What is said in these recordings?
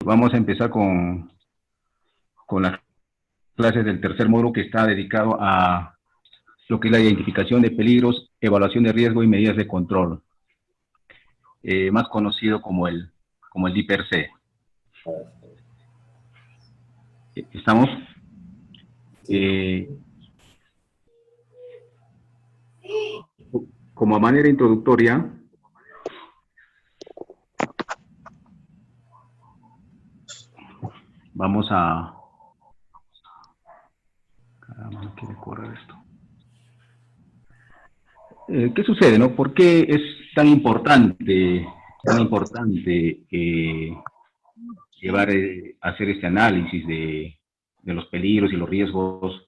Vamos a empezar con las clases del tercer módulo que está dedicado a lo que es la identificación de peligros, evaluación de riesgo y medidas de control, más conocido como el DIPER-C. ¿Estamos? Como manera introductoria, vamos a... Caramba, no quiere correr esto. ¿Qué sucede, no? ¿Por qué es tan importante llevar, hacer este análisis de los peligros y los riesgos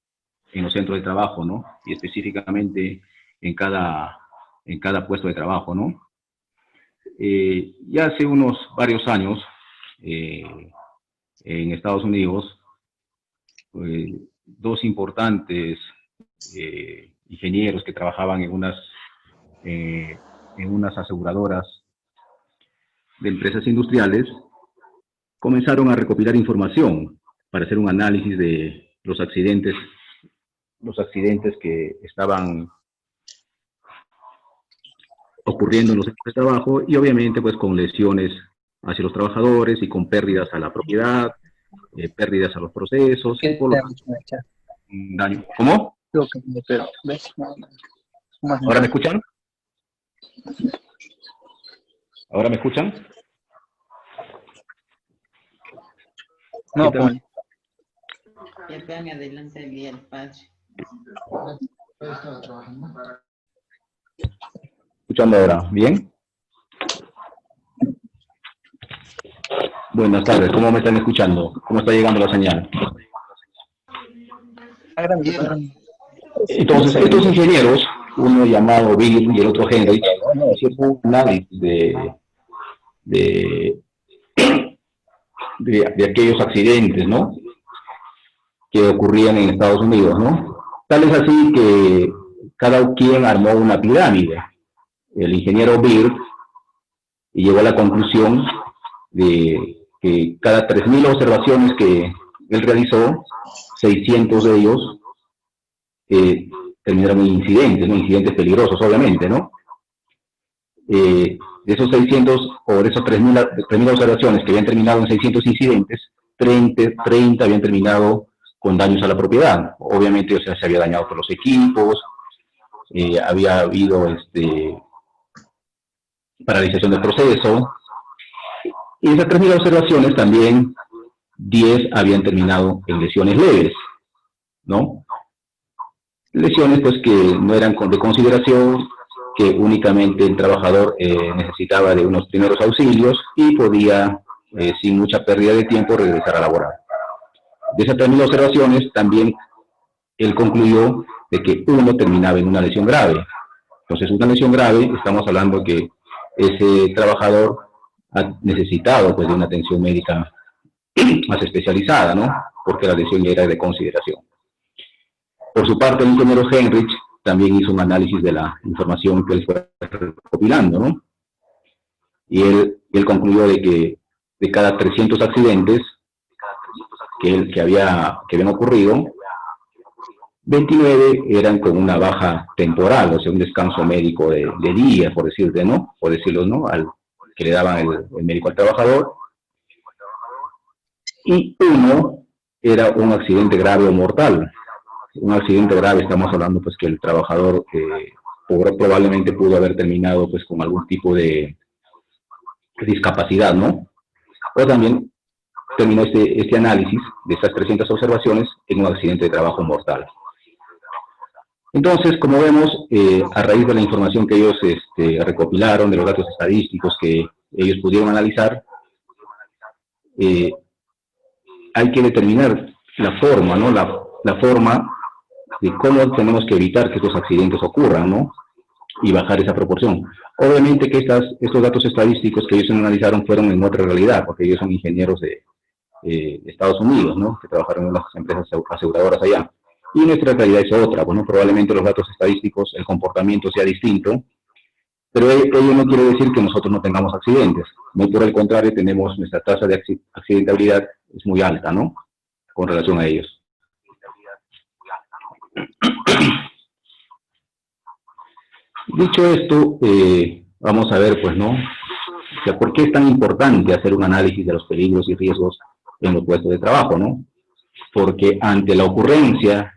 en los centros de trabajo, ¿no? Y específicamente en cada puesto de trabajo, ¿no? Ya hace varios años, en Estados Unidos, dos importantes ingenieros que trabajaban en unas aseguradoras de empresas industriales comenzaron a recopilar información para hacer un análisis de los accidentes que estaban ocurriendo en los centros de trabajo y obviamente pues con lesiones hacia los trabajadores y con pérdidas a la propiedad, pérdidas a los procesos. Y por lo tanto, daño. ¿Cómo? ¿Ahora me escuchan? ¿Ahora me escuchan? No, pues. Ya están adelante el padre. ¿Escuchando ahora? ¿Bien? Buenas tardes, ¿cómo me están escuchando? ¿Cómo está llegando la señal? Entonces, estos ingenieros, uno llamado Bill y el otro Henry, hicieron un análisis de aquellos accidentes, ¿no? Que ocurrían en Estados Unidos, ¿no? Tal es así que cada quien armó una pirámide. El ingeniero Beard llegó a la conclusión de que cada 3.000 observaciones que él realizó, 600 de ellos terminaron en incidentes, ¿no? Incidentes peligrosos, obviamente, ¿no? De esos 600, o de esos 3.000 observaciones que habían terminado en 600 incidentes, 30 habían terminado con daños a la propiedad. Obviamente, o sea, se había dañado por los equipos, había habido paralización del proceso. Y de esas 3.000 observaciones también 10 habían terminado en lesiones leves, ¿no? Lesiones pues que no eran de consideración, que únicamente el trabajador necesitaba de unos primeros auxilios y podía, sin mucha pérdida de tiempo, regresar a laborar. De esas 3.000 observaciones también él concluyó de que uno terminaba en una lesión grave. Entonces, una lesión grave, estamos hablando que ese trabajador ha necesitado pues de una atención médica más especializada, ¿no? Porque la lesión ya era de consideración. Por su parte, el ingeniero Henrich también hizo un análisis de la información que él fue recopilando, ¿no? Y él concluyó de que de cada 300 accidentes que habían ocurrido, 29 eran con una baja temporal, o sea, un descanso médico de día, por decirte, ¿no? Por decirlo, ¿no? Que le daban el médico al trabajador. Y uno era un accidente grave o mortal. Un accidente grave, estamos hablando pues que el trabajador probablemente pudo haber terminado pues con algún tipo de discapacidad, ¿no? O también terminó este análisis de esas 300 observaciones en un accidente de trabajo mortal. Entonces, como vemos, a raíz de la información que ellos recopilaron, de los datos estadísticos que ellos pudieron analizar, hay que determinar la forma, ¿no? La forma de cómo tenemos que evitar que estos accidentes ocurran, ¿no? Y bajar esa proporción. Obviamente que estos datos estadísticos que ellos analizaron fueron en otra realidad, porque ellos son ingenieros de Estados Unidos, ¿no? Que trabajaron en las empresas aseguradoras allá. Y nuestra realidad es otra. Bueno, probablemente los datos estadísticos, el comportamiento sea distinto, Pero ello no quiere decir que nosotros no tengamos accidentes. Muy por el contrario, tenemos nuestra tasa de accidentabilidad es muy alta, ¿no? Con relación a ellos. Dicho esto, vamos a ver, pues, ¿no? O sea, ¿por qué es tan importante hacer un análisis de los peligros y riesgos en los puestos de trabajo, ¿no? Porque ante la ocurrencia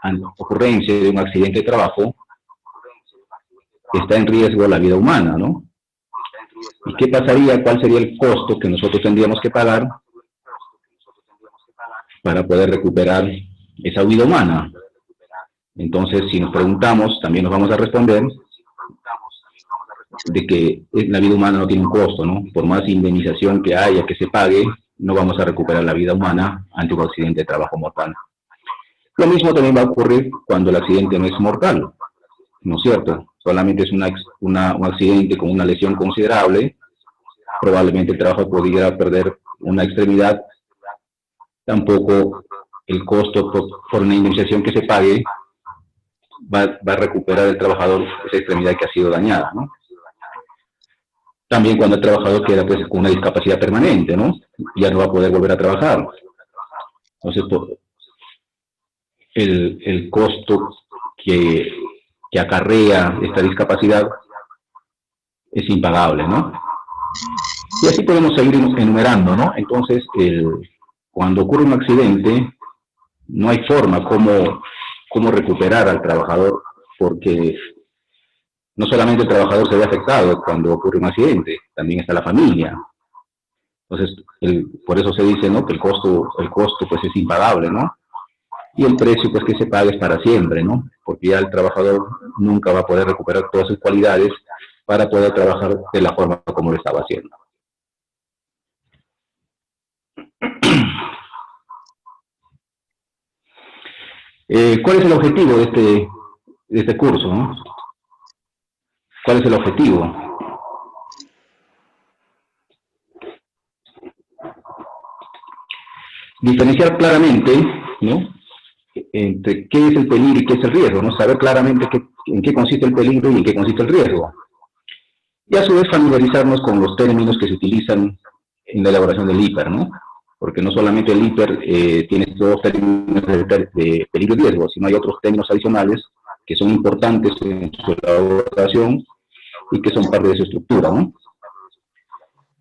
de un accidente de trabajo, está en riesgo la vida humana, ¿no? ¿Y qué pasaría? ¿Cuál sería el costo que nosotros tendríamos que pagar para poder recuperar esa vida humana? Entonces, si nos preguntamos, también nos vamos a responder de que la vida humana no tiene un costo, ¿no? Por más indemnización que haya, que se pague, no vamos a recuperar la vida humana ante un accidente de trabajo mortal. Lo mismo también va a ocurrir cuando el accidente no es mortal, ¿no es cierto? Solamente es un accidente con una lesión considerable, probablemente el trabajador pudiera perder una extremidad, tampoco el costo por una indemnización que se pague va a recuperar el trabajador esa extremidad que ha sido dañada, ¿no? También cuando el trabajador queda pues con una discapacidad permanente, ¿no? Ya no va a poder volver a trabajar. Entonces, el costo que acarrea esta discapacidad es impagable, ¿no? Y así podemos seguir enumerando, ¿no? Entonces, cuando ocurre un accidente, no hay forma cómo recuperar al trabajador, porque no solamente el trabajador se ve afectado cuando ocurre un accidente, también está la familia. Entonces, por eso se dice, ¿no?, que el costo pues es impagable, ¿no? Y el precio pues que se paga es para siempre, ¿no? Porque ya el trabajador nunca va a poder recuperar todas sus cualidades para poder trabajar de la forma como lo estaba haciendo. ¿Cuál es el objetivo de este curso, ¿no? ¿Cuál es el objetivo? Diferenciar claramente, ¿no?, entre qué es el peligro y qué es el riesgo, ¿no? Saber claramente en qué consiste el peligro y en qué consiste el riesgo. Y a su vez familiarizarnos con los términos que se utilizan en la elaboración del IPER, ¿no? Porque no solamente el IPER tiene dos términos de peligro y riesgo, sino hay otros términos adicionales que son importantes en su elaboración y que son parte de su estructura, ¿no?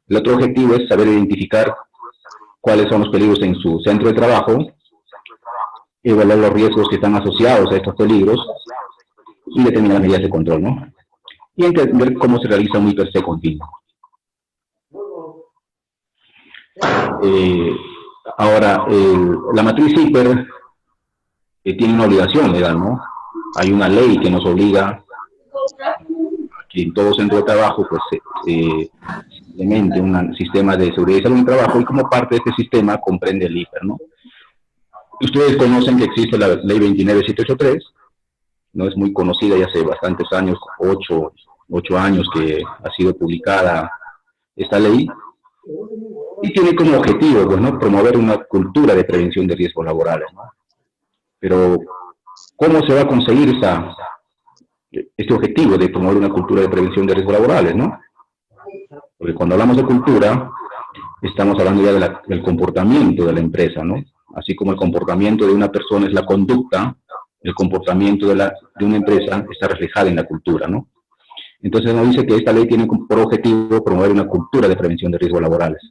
El otro objetivo es saber identificar cuáles son los peligros en su centro de trabajo, evaluar los riesgos que están asociados a estos peligros y determinar medidas de control, ¿no? Y entender cómo se realiza un IPC continuo. Ahora, la matriz IPER tiene una obligación legal, ¿no? Hay una ley que nos obliga a que en todo centro de trabajo pues, se implemente un sistema de seguridad y salud en el trabajo, y como parte de este sistema comprende el IPER, ¿no? Ustedes conocen que existe la ley 29783, ¿no? Es muy conocida ya hace bastantes años, 8 años que ha sido publicada esta ley, y tiene como objetivo, pues, ¿no?, promover una cultura de prevención de riesgos laborales, ¿no? Pero, ¿cómo se va a conseguir este objetivo de promover una cultura de prevención de riesgos laborales, ¿no? Porque cuando hablamos de cultura, estamos hablando ya del comportamiento de la empresa, ¿no? Así como el comportamiento de una persona es la conducta, el comportamiento de una empresa está reflejado en la cultura, ¿no? Entonces nos dice que esta ley tiene por objetivo promover una cultura de prevención de riesgos laborales.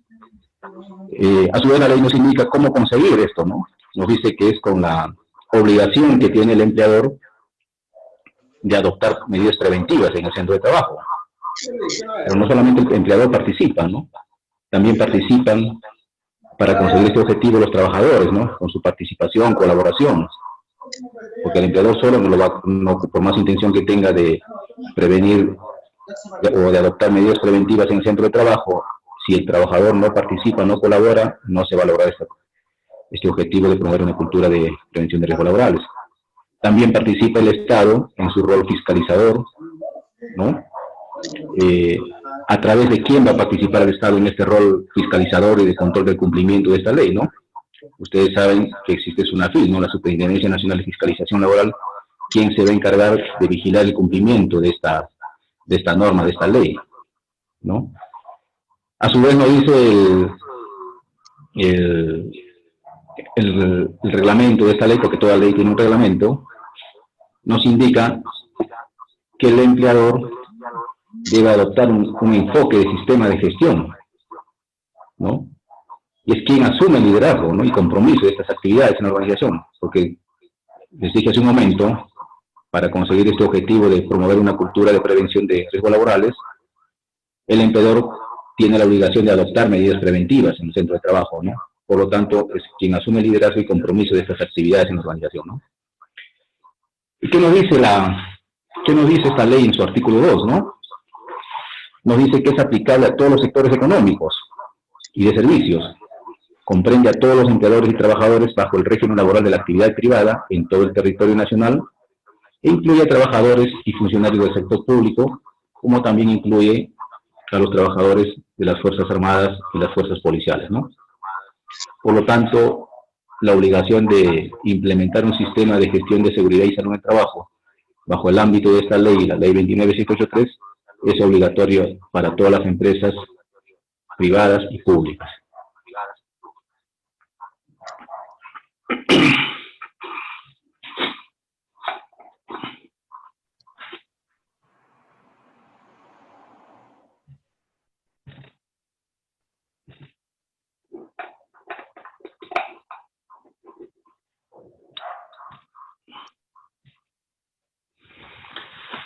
A su vez la ley nos indica cómo conseguir esto, ¿no? Nos dice que es con la obligación que tiene el empleador de adoptar medidas preventivas en el centro de trabajo. Pero no solamente el empleador participa, ¿no? También participan para conseguir este objetivo los trabajadores, ¿no? Con su participación, colaboración. Porque el empleador solo no, por más intención que tenga de prevenir o de adoptar medidas preventivas en el centro de trabajo, si el trabajador no participa, no colabora, no se va a lograr este objetivo de promover una cultura de prevención de riesgos laborales. También participa el Estado en su rol fiscalizador, ¿no? ¿A través de quién va a participar el Estado en este rol fiscalizador y de control del cumplimiento de esta ley, ¿no? Ustedes saben que existe SUNAFIL, ¿no?, la Superintendencia Nacional de Fiscalización Laboral, quien se va a encargar de vigilar el cumplimiento de esta norma, de esta ley, ¿no? A su vez nos dice el reglamento de esta ley, porque toda ley tiene un reglamento, nos indica que el empleador debe adoptar un enfoque de sistema de gestión, ¿no? Y es quien asume el liderazgo, ¿no?, y compromiso de estas actividades en la organización, porque les dije hace un momento, para conseguir este objetivo de promover una cultura de prevención de riesgos laborales, el empleador tiene la obligación de adoptar medidas preventivas en el centro de trabajo, ¿no? Por lo tanto, es quien asume el liderazgo y compromiso de estas actividades en la organización, ¿no? ¿Y qué nos dice esta ley en su artículo 2, ¿no? Nos dice que es aplicable a todos los sectores económicos y de servicios. Comprende a todos los empleadores y trabajadores bajo el régimen laboral de la actividad privada en todo el territorio nacional, e incluye a trabajadores y funcionarios del sector público, como también incluye a los trabajadores de las Fuerzas Armadas y las Fuerzas Policiales, ¿no? Por lo tanto, la obligación de implementar un sistema de gestión de seguridad y salud en el trabajo bajo el ámbito de esta ley, la ley 29783, es obligatorio para todas las empresas privadas y públicas.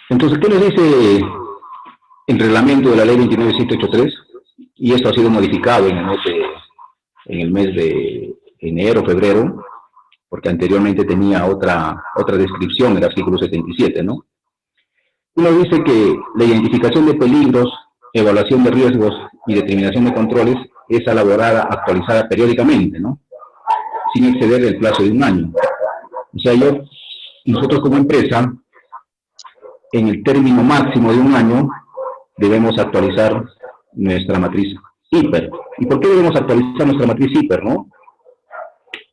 Entonces, ¿qué nos dice el reglamento de la ley 29783? Y esto ha sido modificado en el mes de enero, febrero, porque anteriormente tenía otra descripción, el artículo 77, ¿no? Y nos dice que la identificación de peligros, evaluación de riesgos y determinación de controles es elaborada, actualizada periódicamente, ¿no?, sin exceder el plazo de un año. O sea, nosotros como empresa, en el término máximo de un año, debemos actualizar nuestra matriz IPER. ¿Y por qué debemos actualizar nuestra matriz IPER, no?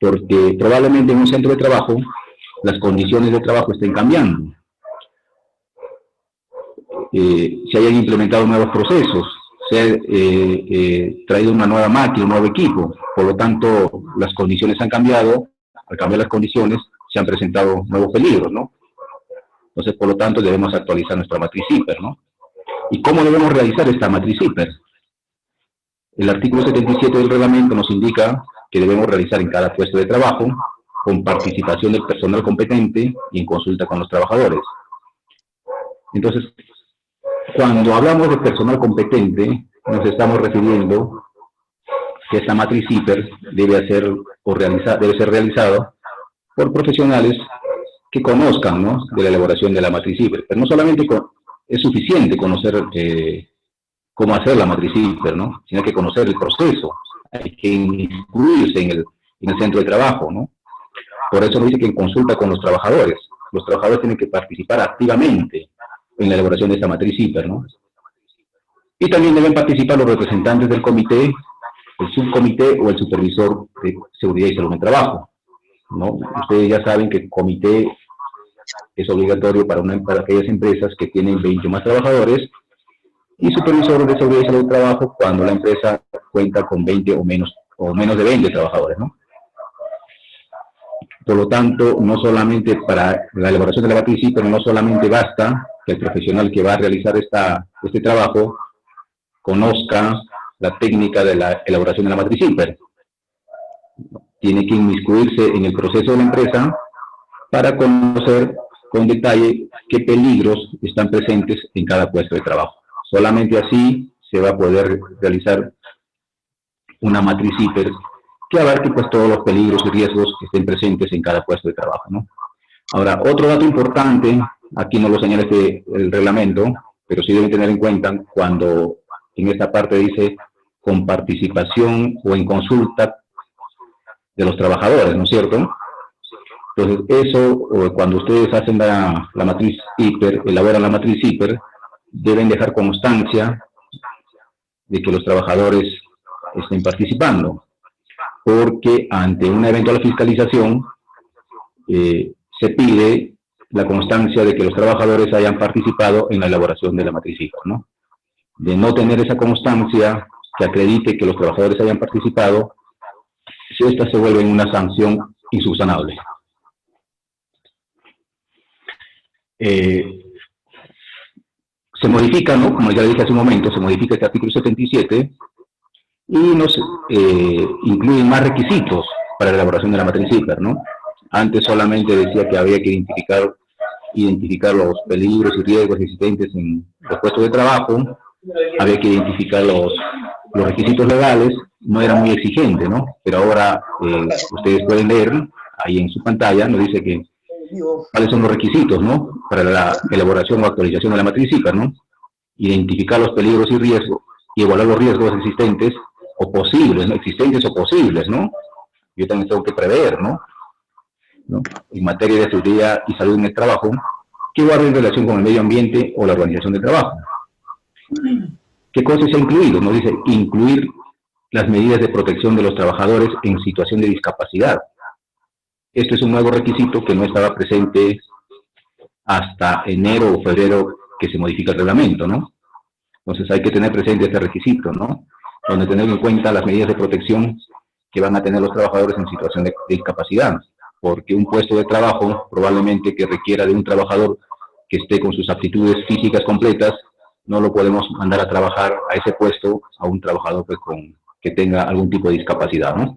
Porque probablemente en un centro de trabajo las condiciones de trabajo estén cambiando. Se hayan implementado nuevos procesos, se ha traído una nueva máquina, un nuevo equipo. Por lo tanto, las condiciones han cambiado. Al cambiar las condiciones, se han presentado nuevos peligros, ¿no? Entonces, por lo tanto, debemos actualizar nuestra matriz IPER, ¿no? ¿Y cómo debemos realizar esta matriz IPER? El artículo 77 del reglamento nos indica que debemos realizar en cada puesto de trabajo, con participación del personal competente y en consulta con los trabajadores. Entonces, cuando hablamos de personal competente, nos estamos refiriendo que esta matriz IPER debe ser realizada por profesionales que conozcan, ¿no?, de la elaboración de la matriz IPER. Pero no solamente es suficiente conocer cómo hacer la matriz IPER, ¿no?, sino que conocer el proceso. Hay que incluirse en el centro de trabajo, ¿no? Por eso nos dice que en consulta con los trabajadores tienen que participar activamente en la elaboración de esta matriz IPER, ¿no? Y también deben participar los representantes del comité, el subcomité o el supervisor de seguridad y salud en el trabajo, ¿no? Ustedes ya saben que el comité es obligatorio para aquellas empresas que tienen 20 o más trabajadores, y supervisor de seguridad y salud del trabajo cuando la empresa cuenta con 20 o menos de 20 trabajadores, ¿no? Por lo tanto, no solamente para la elaboración de la matriz IPER, no solamente basta que el profesional que va a realizar este trabajo conozca la técnica de la elaboración de la matriz IPER. Tiene que inmiscuirse en el proceso de la empresa para conocer con detalle qué peligros están presentes en cada puesto de trabajo. Solamente así se va a poder realizar una matriz IPER que abarque pues todos los peligros y riesgos que estén presentes en cada puesto de trabajo, ¿no? Ahora, otro dato importante, aquí no lo señala el reglamento, pero sí deben tener en cuenta cuando en esta parte dice con participación o en consulta de los trabajadores, ¿no es cierto? Entonces, eso, cuando ustedes hacen la matriz IPER, elaboran la matriz IPER, deben dejar constancia de que los trabajadores estén participando, porque ante una eventual fiscalización se pide la constancia de que los trabajadores hayan participado en la elaboración de la matriz IFAR, ¿no? De no tener esa constancia que acredite que los trabajadores hayan participado, si esta se vuelve en una sanción insubsanable. Se modifica, ¿no? Como ya le dije hace un momento, se modifica este artículo 77 y nos incluyen más requisitos para la elaboración de la matriz IFAR, ¿no? Antes solamente decía que había que identificar los peligros y riesgos existentes en los puestos de trabajo, había que identificar los requisitos legales, no era muy exigente, ¿no? Pero ahora ustedes pueden leer, ahí en su pantalla, nos dice que cuáles son los requisitos, ¿no? Para la elaboración o actualización de la matriz IFAR, ¿no? Identificar los peligros y riesgos, y evaluar los riesgos existentes o posibles, ¿no? Existentes o posibles, ¿no? Yo también tengo que prever, ¿no? En materia de seguridad y salud en el trabajo, que guarde en relación con el medio ambiente o la organización del trabajo. ¿Qué cosas se ha incluido? Nos dice incluir las medidas de protección de los trabajadores en situación de discapacidad. Este es un nuevo requisito que no estaba presente hasta enero o febrero que se modifica el reglamento, ¿no? Entonces hay que tener presente este requisito, ¿no? Donde tener en cuenta las medidas de protección que van a tener los trabajadores en situación de discapacidad, porque un puesto de trabajo probablemente que requiera de un trabajador que esté con sus aptitudes físicas completas, no lo podemos mandar a trabajar a ese puesto a un trabajador pues, que tenga algún tipo de discapacidad, ¿no?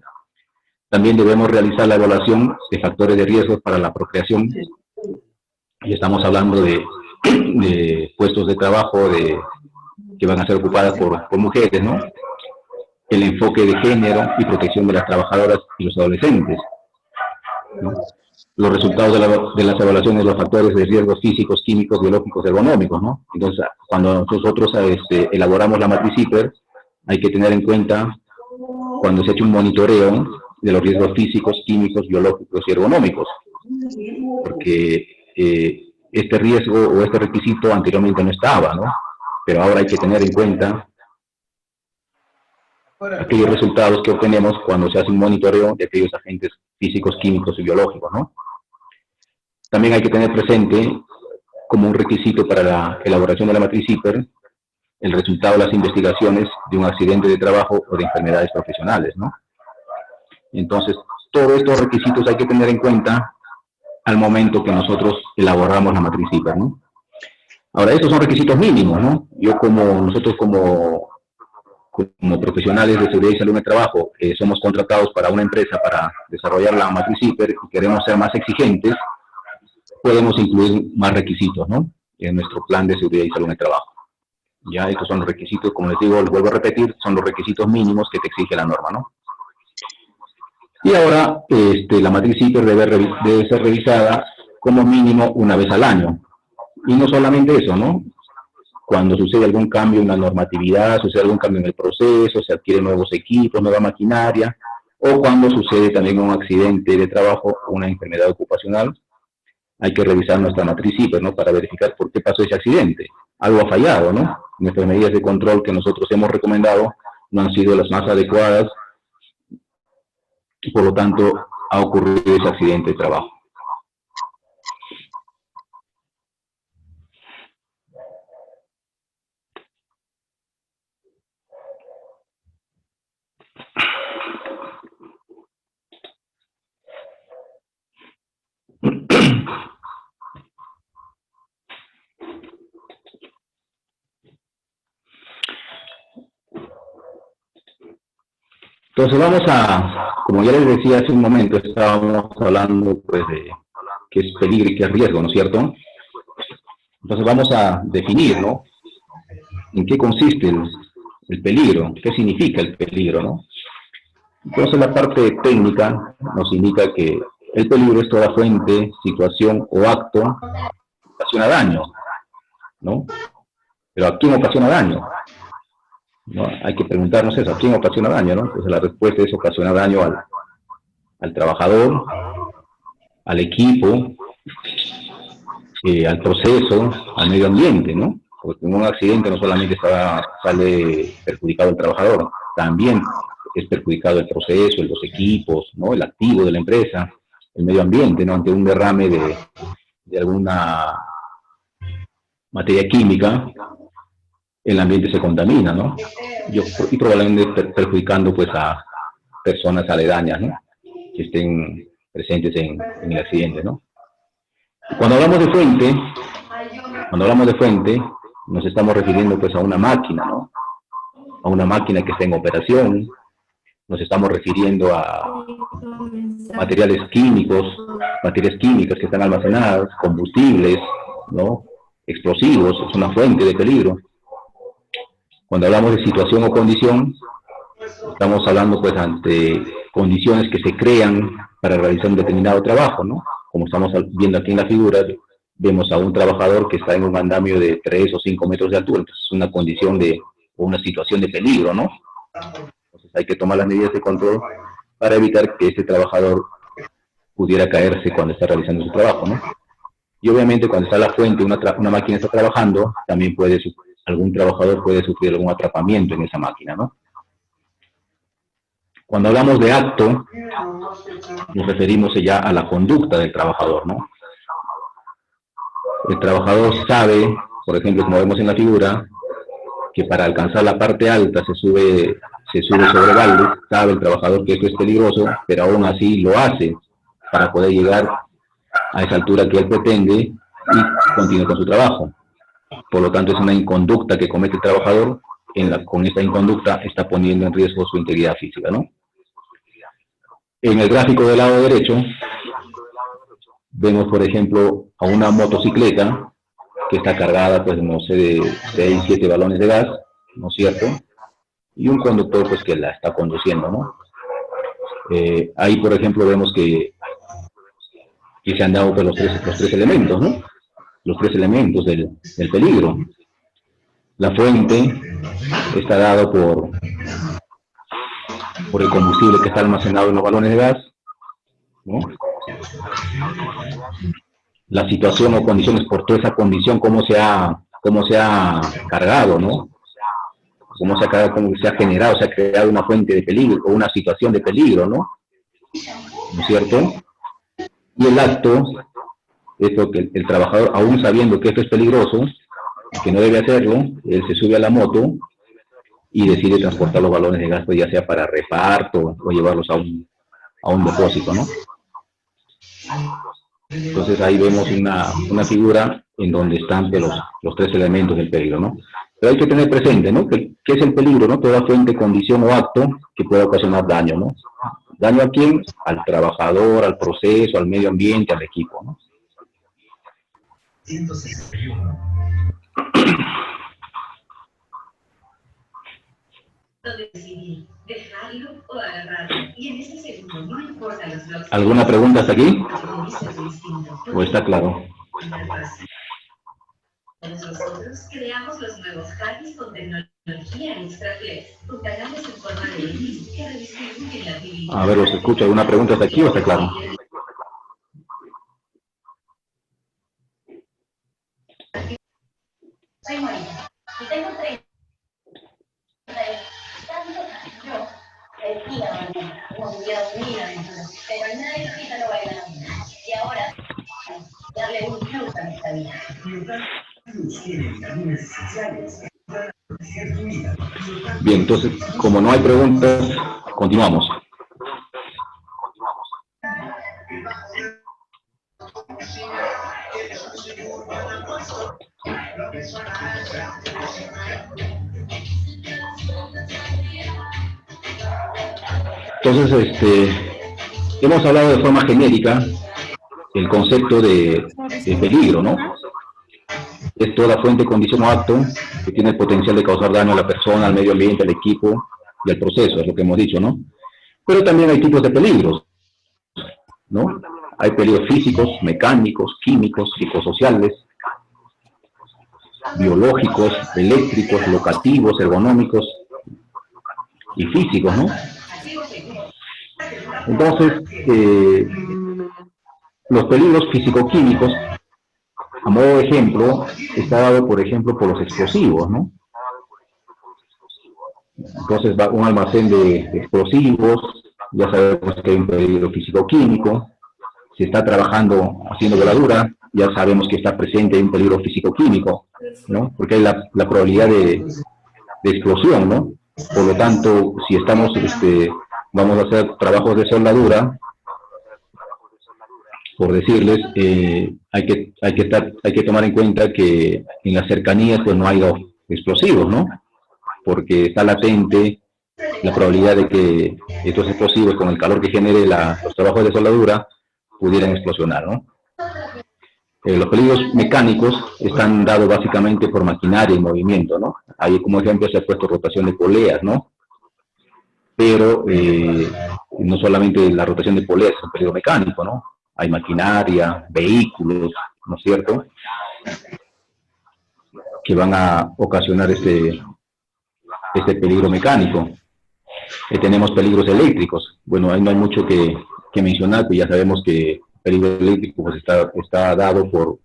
También debemos realizar la evaluación de factores de riesgo para la procreación, y estamos hablando de puestos de trabajo que van a ser ocupadas por mujeres, ¿no? El enfoque de género y protección de las trabajadoras y los adolescentes, ¿no? Los resultados de las evaluaciones de los factores de riesgos físicos, químicos, biológicos, ergonómicos, ¿no? Entonces, cuando nosotros elaboramos la matriz IFAR, hay que tener en cuenta cuando se ha hecho un monitoreo de los riesgos físicos, químicos, biológicos y ergonómicos, porque este riesgo o este requisito anteriormente no estaba, ¿no? Pero ahora hay que tener en cuenta aquellos resultados que obtenemos cuando se hace un monitoreo de aquellos agentes físicos, químicos y biológicos, ¿no? También hay que tener presente, como un requisito para la elaboración de la matriz IFAR, el resultado de las investigaciones de un accidente de trabajo o de enfermedades profesionales, ¿no? Entonces, todos estos requisitos hay que tener en cuenta al momento que nosotros elaboramos la matriz IFAR, ¿no? Ahora, estos son requisitos mínimos, ¿no? Nosotros como profesionales de seguridad y salud en el trabajo, somos contratados para una empresa para desarrollar la matriz IFAR y queremos ser más exigentes, podemos incluir más requisitos, ¿no? En nuestro plan de seguridad y salud en el trabajo. Ya, estos son los requisitos, como les digo, les vuelvo a repetir, son los requisitos mínimos que te exige la norma, ¿no? Y ahora, la matriz IFAR debe ser revisada como mínimo una vez al año. Y no solamente eso, ¿no? Cuando sucede algún cambio en la normatividad, sucede algún cambio en el proceso, se adquieren nuevos equipos, nueva maquinaria, o cuando sucede también un accidente de trabajo o una enfermedad ocupacional, hay que revisar nuestra matriz IFAR, ¿no? Para verificar por qué pasó ese accidente. Algo ha fallado, ¿no? Nuestras medidas de control que nosotros hemos recomendado no han sido las más adecuadas y por lo tanto ha ocurrido ese accidente de trabajo. Entonces vamos como ya les decía hace un momento, estábamos hablando pues de qué es peligro y qué es riesgo, ¿no es cierto? Entonces vamos a definir, ¿no? ¿En qué consiste el peligro? ¿Qué significa el peligro, no? Entonces la parte técnica nos indica que el peligro es toda fuente, situación o acto que ocasiona daño, ¿no? Pero ¿a quién ocasiona daño? ¿No? Hay que preguntarnos eso, ¿a quién ocasiona daño, no? Entonces la respuesta es ocasiona daño al trabajador, al equipo, al proceso, al medio ambiente, ¿no? Porque en un accidente no solamente sale perjudicado el trabajador, también es perjudicado el proceso, los equipos, ¿no? El activo de la empresa, el medio ambiente, ¿no? Ante un derrame de alguna materia química, el ambiente se contamina, ¿no? Y probablemente perjudicando pues a personas aledañas, ¿no?, que estén presentes en el accidente, ¿no? Cuando hablamos de fuente, nos estamos refiriendo pues a una máquina, ¿no?, a una máquina que está en operación. Nos estamos refiriendo a materias químicas que están almacenadas, combustibles, ¿no?, explosivos, es una fuente de peligro. Cuando hablamos de situación o condición, estamos hablando pues ante condiciones que se crean para realizar un determinado trabajo, ¿no? Como estamos viendo aquí en la figura, vemos a un trabajador que está en un andamio de 3 o 5 metros de altura. Entonces es una condición o una situación de peligro, ¿no? Entonces hay que tomar las medidas de control para evitar que este trabajador pudiera caerse cuando está realizando su trabajo, ¿no? Y obviamente cuando está la fuente, una máquina está trabajando, también algún trabajador puede sufrir algún atrapamiento en esa máquina, ¿no? Cuando hablamos de acto, nos referimos ya a la conducta del trabajador, ¿no? El trabajador sabe, por ejemplo, como vemos en la figura, que para alcanzar la parte alta se sube sobre balde. Sabe el trabajador que esto es peligroso, pero aún así lo hace para poder llegar a esa altura que él pretende y continúa con su trabajo. Por lo tanto, es una inconducta que comete el trabajador. Con esta inconducta está poniendo en riesgo su integridad física, ¿no? En el gráfico del lado derecho vemos, por ejemplo, a una motocicleta que está cargada, pues, no sé, de 6, 7 balones de gas, ¿no es cierto? Y un conductor, pues, que la está conduciendo, ¿no? Ahí, por ejemplo, vemos que se han dado pues, los tres elementos, ¿no? Los 3 elementos del peligro. La fuente está dado por el combustible que está almacenado en los balones de gas, ¿no? La situación o condiciones por toda esa condición, cómo se ha cargado, ¿no? Cómo se ha generado, se ha creado una fuente de peligro o una situación de peligro, ¿no? ¿No es cierto? Y el acto, esto que el trabajador, aún sabiendo que esto es peligroso, que no debe hacerlo, él se sube a la moto y decide transportar los balones de gas, pues, ya sea para reparto o llevarlos a un depósito, ¿no? Entonces ahí vemos una figura en donde están pues, los 3 elementos del peligro, ¿no? Pero hay que tener presente, ¿no?, que es el peligro, ¿no? Toda fuente, condición o acto que pueda ocasionar daño, ¿no? ¿Daño a quién? Al trabajador, al proceso, al medio ambiente, al equipo, ¿no? 161. ¿Alguna pregunta hasta aquí? ¿O está claro? Nosotros creamos los nuevos hackies con tecnología extraflex, con canales en forma de X que redistribuyen la actividad. A ver, ¿os escucho? ¿Alguna pregunta hasta aquí o está claro? Soy Mónica y tengo 30. Pero nadie quita lo baila. Y ahora, darle un plus a nuestra vida. Bien, entonces, como no hay preguntas, continuamos. Entonces, hemos hablado de forma genérica el concepto de peligro, ¿no? Es toda fuente, condición o acto que tiene el potencial de causar daño a la persona, al medio ambiente, al equipo y al proceso, es lo que hemos dicho, ¿no? Pero también hay tipos de peligros, ¿no? Hay peligros físicos, mecánicos, químicos, psicosociales, biológicos, eléctricos, locativos, ergonómicos y físicos, ¿no? Entonces, los peligros físico-químicos, a modo de ejemplo, está dado, por ejemplo, por los explosivos, ¿no? Entonces, va un almacén de explosivos, ya sabemos que hay un peligro físico-químico, se está trabajando, haciendo voladura, ya sabemos que está presente un peligro físico-químico, ¿no? Porque hay la probabilidad de explosión, ¿no? Por lo tanto, si estamos, vamos a hacer trabajos de soldadura, por decirles, hay que tomar en cuenta que en las cercanías pues no hay explosivos, ¿no? Porque está latente la probabilidad de que estos explosivos, con el calor que genere los trabajos de soldadura, pudieran explosionar, ¿no? Los peligros mecánicos están dados básicamente por maquinaria en movimiento, ¿no? Ahí como ejemplo se ha puesto rotación de poleas, ¿no? Pero no solamente la rotación de poleas es un peligro mecánico, ¿no? Hay maquinaria, vehículos, ¿no es cierto?, que van a ocasionar este peligro mecánico. Tenemos peligros eléctricos. Bueno, ahí no hay mucho que mencionar, pues ya sabemos que el peligro eléctrico pues está dado por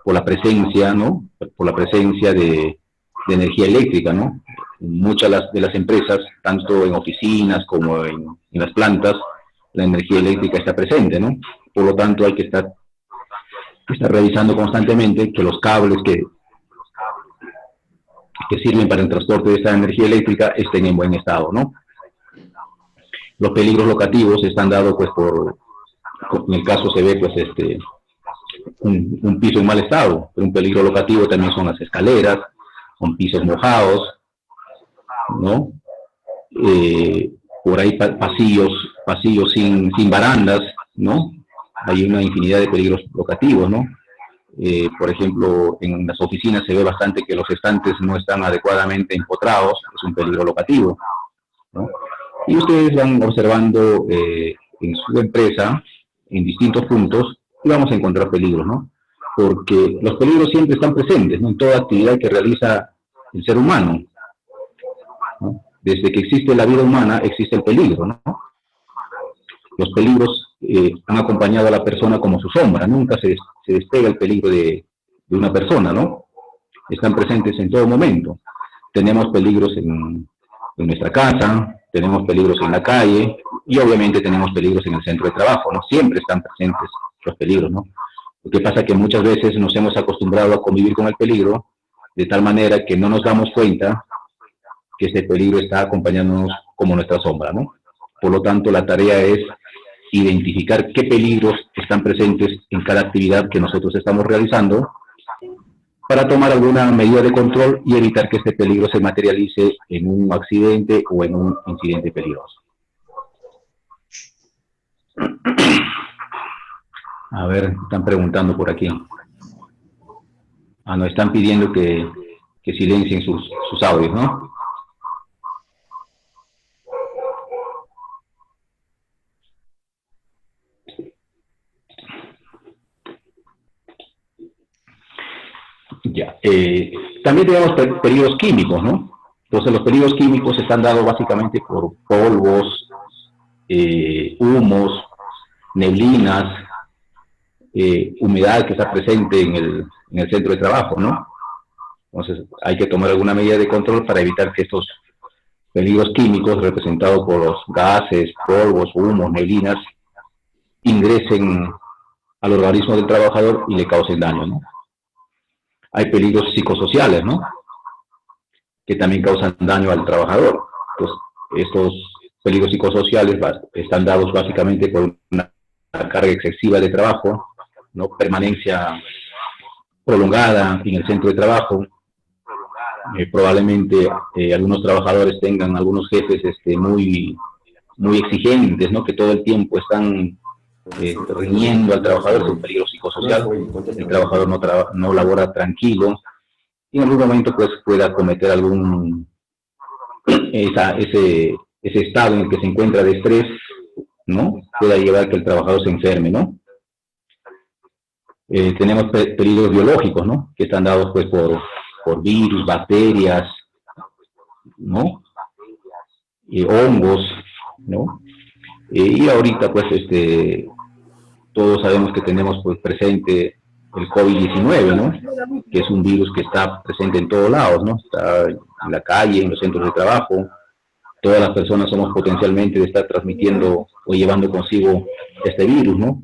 la presencia, ¿no? Por la presencia de energía eléctrica, ¿no? Muchas de las empresas, tanto en oficinas como en las plantas, la energía eléctrica está presente, ¿no? Por lo tanto, hay que estar revisando constantemente que los cables que sirven para el transporte de esta energía eléctrica estén en buen estado, ¿no? Los peligros locativos están dados, pues, en el caso se ve, pues, un piso en mal estado, pero un peligro locativo también son las escaleras, son pisos mojados, ¿no? Por ahí pasillos sin barandas, ¿no? Hay una infinidad de peligros locativos, ¿no? Por ejemplo, en las oficinas se ve bastante que los estantes no están adecuadamente empotrados, es un peligro locativo, ¿no? Y ustedes van observando en su empresa, en distintos puntos, y vamos a encontrar peligros, ¿no? Porque los peligros siempre están presentes, ¿no? En toda actividad que realiza el ser humano, ¿no? Desde que existe la vida humana, existe el peligro, ¿no? Los peligros han acompañado a la persona como su sombra, nunca se despega el peligro de una persona, ¿no? Están presentes en todo momento. Tenemos peligros en nuestra casa, tenemos peligros en la calle, y obviamente tenemos peligros en el centro de trabajo, ¿no? Siempre están presentes los peligros, ¿no? Lo que pasa es que muchas veces nos hemos acostumbrado a convivir con el peligro, de tal manera que no nos damos cuenta que este peligro está acompañándonos como nuestra sombra, ¿no? Por lo tanto, la tarea es identificar qué peligros están presentes en cada actividad que nosotros estamos realizando para tomar alguna medida de control y evitar que este peligro se materialice en un accidente o en un incidente peligroso. A ver, están preguntando por aquí. Nos están pidiendo que silencien sus audios, ¿no? Ya. También tenemos peligros químicos, ¿no? Entonces los peligros químicos están dados básicamente por polvos, humos, neblinas, humedad que está presente en el centro de trabajo, ¿no? Entonces hay que tomar alguna medida de control para evitar que estos peligros químicos representados por los gases, polvos, humos, neblinas ingresen al organismo del trabajador y le causen daño, ¿no? Hay peligros psicosociales, ¿no? Que también causan daño al trabajador. Entonces, estos peligros psicosociales están dados básicamente por una carga excesiva de trabajo, ¿no? Permanencia prolongada en el centro de trabajo. Probablemente algunos trabajadores tengan algunos jefes muy exigentes, ¿no? Que todo el tiempo están riñendo al trabajador, es un peligro psicosocial. El trabajador no labora tranquilo y en algún momento pues pueda cometer ese estado en el que se encuentra de estrés, ¿no? Pueda llevar a que el trabajador se enferme, ¿no? Tenemos peligros biológicos, ¿no? Que están dados pues por virus, bacterias, ¿no? Hongos, ¿no? Y ahorita pues todos sabemos que tenemos pues presente el COVID-19, ¿no? Que es un virus que está presente en todos lados, ¿no? Está en la calle, en los centros de trabajo. Todas las personas somos potencialmente de estar transmitiendo o llevando consigo este virus, ¿no?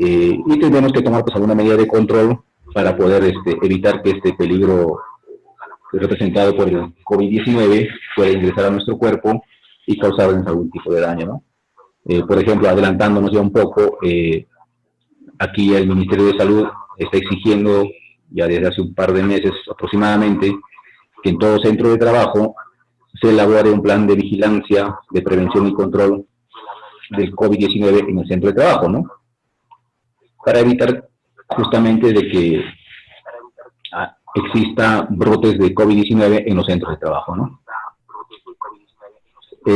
y tendremos que tomar pues alguna medida de control para poder evitar que este peligro representado por el COVID-19 pueda ingresar a nuestro cuerpo y causarnos algún tipo de daño, ¿no? Por ejemplo, adelantándonos ya un poco, aquí el Ministerio de Salud está exigiendo ya desde hace un par de meses aproximadamente que en todo centro de trabajo se elabore un plan de vigilancia, de prevención y control del COVID-19 en el centro de trabajo, ¿no? Para evitar justamente de que exista brotes de COVID-19 en los centros de trabajo, ¿no?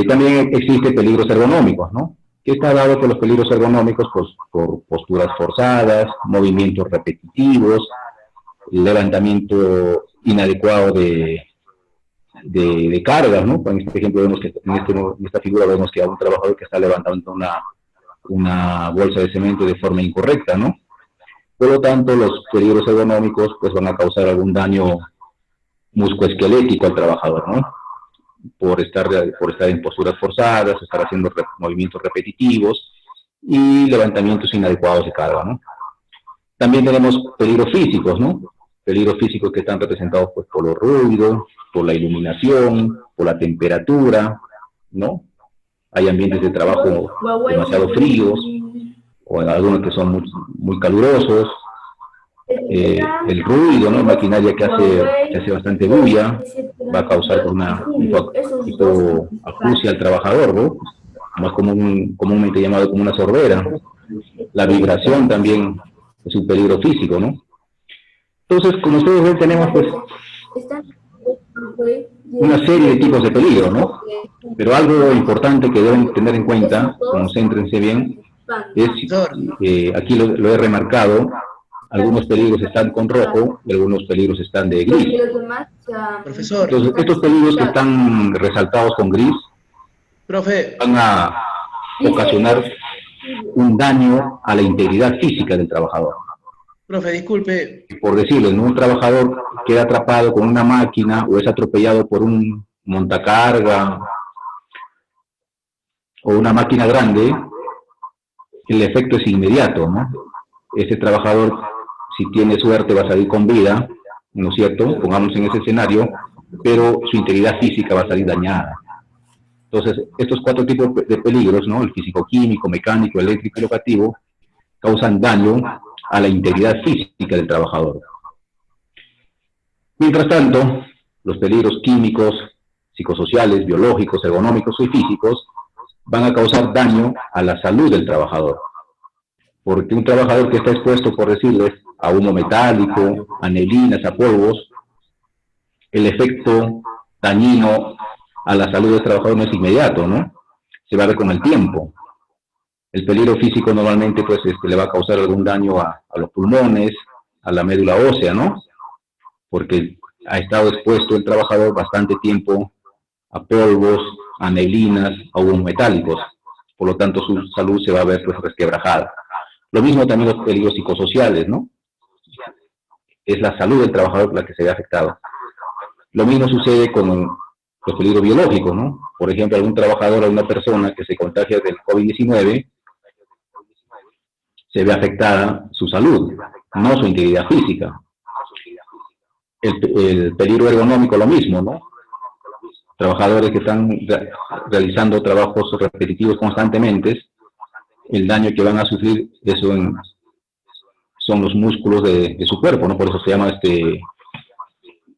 También existen peligros ergonómicos, ¿no? Que está dado por los peligros ergonómicos pues, por posturas forzadas, movimientos repetitivos, levantamiento inadecuado de cargas, ¿no? En este ejemplo vemos que en esta figura vemos que hay un trabajador que está levantando una bolsa de cemento de forma incorrecta, ¿no? Por lo tanto, los peligros ergonómicos pues van a causar algún daño musculoesquelético al trabajador, ¿no? Por estar en posturas forzadas, estar haciendo movimientos repetitivos y levantamientos inadecuados de carga, ¿no? También tenemos peligros físicos, ¿no? Peligros físicos que están representados pues, por los ruidos, por la iluminación, por la temperatura, ¿no? Hay ambientes de trabajo demasiado fríos, o algunos que son muy calurosos, el ruido, ¿no? Maquinaria que hace bastante bulla, va a causar una hipoacusia al trabajador, ¿no? Más comúnmente llamado como una sordera. La vibración también es un peligro físico, ¿no? Entonces, como ustedes ven, tenemos pues una serie de tipos de peligro, ¿no? Pero algo importante que deben tener en cuenta, concéntrense bien, es, aquí lo he remarcado, algunos peligros están con rojo y algunos peligros están de gris. Profesor. Entonces, estos peligros que están resaltados con gris van a ocasionar un daño a la integridad física del trabajador. Profe, disculpe. Por decirlo, ¿no? Un trabajador queda atrapado con una máquina o es atropellado por un montacarga o una máquina grande, el efecto es inmediato, ¿no? Ese trabajador, si tiene suerte, va a salir con vida, ¿no es cierto? Pongamos en ese escenario, pero su integridad física va a salir dañada. Entonces, estos 4 tipos de peligros, ¿no? El físico-químico, mecánico, eléctrico y locativo, causan daño a la integridad física del trabajador. Mientras tanto, los peligros químicos, psicosociales, biológicos, ergonómicos y físicos van a causar daño a la salud del trabajador. Porque un trabajador que está expuesto, por decirles, a humo metálico, a neblinas, a polvos, el efecto dañino a la salud del trabajador no es inmediato, ¿no? Se va a ver con el tiempo. El peligro físico normalmente pues, le va a causar algún daño a los pulmones, a la médula ósea, ¿no? Porque ha estado expuesto el trabajador bastante tiempo a polvos, a neblinas, a humos metálicos. Por lo tanto, su salud se va a ver pues, resquebrajada. Lo mismo también los peligros psicosociales, ¿no? Es la salud del trabajador la que se ve afectada. Lo mismo sucede con los peligros biológicos, ¿no? Por ejemplo, algún trabajador o una persona que se contagia del COVID-19 se ve afectada su salud, no su integridad física. El peligro ergonómico lo mismo, ¿no? Trabajadores que están realizando trabajos repetitivos constantemente, el daño que van a sufrir eso son los músculos de su cuerpo, ¿no? Por eso se llama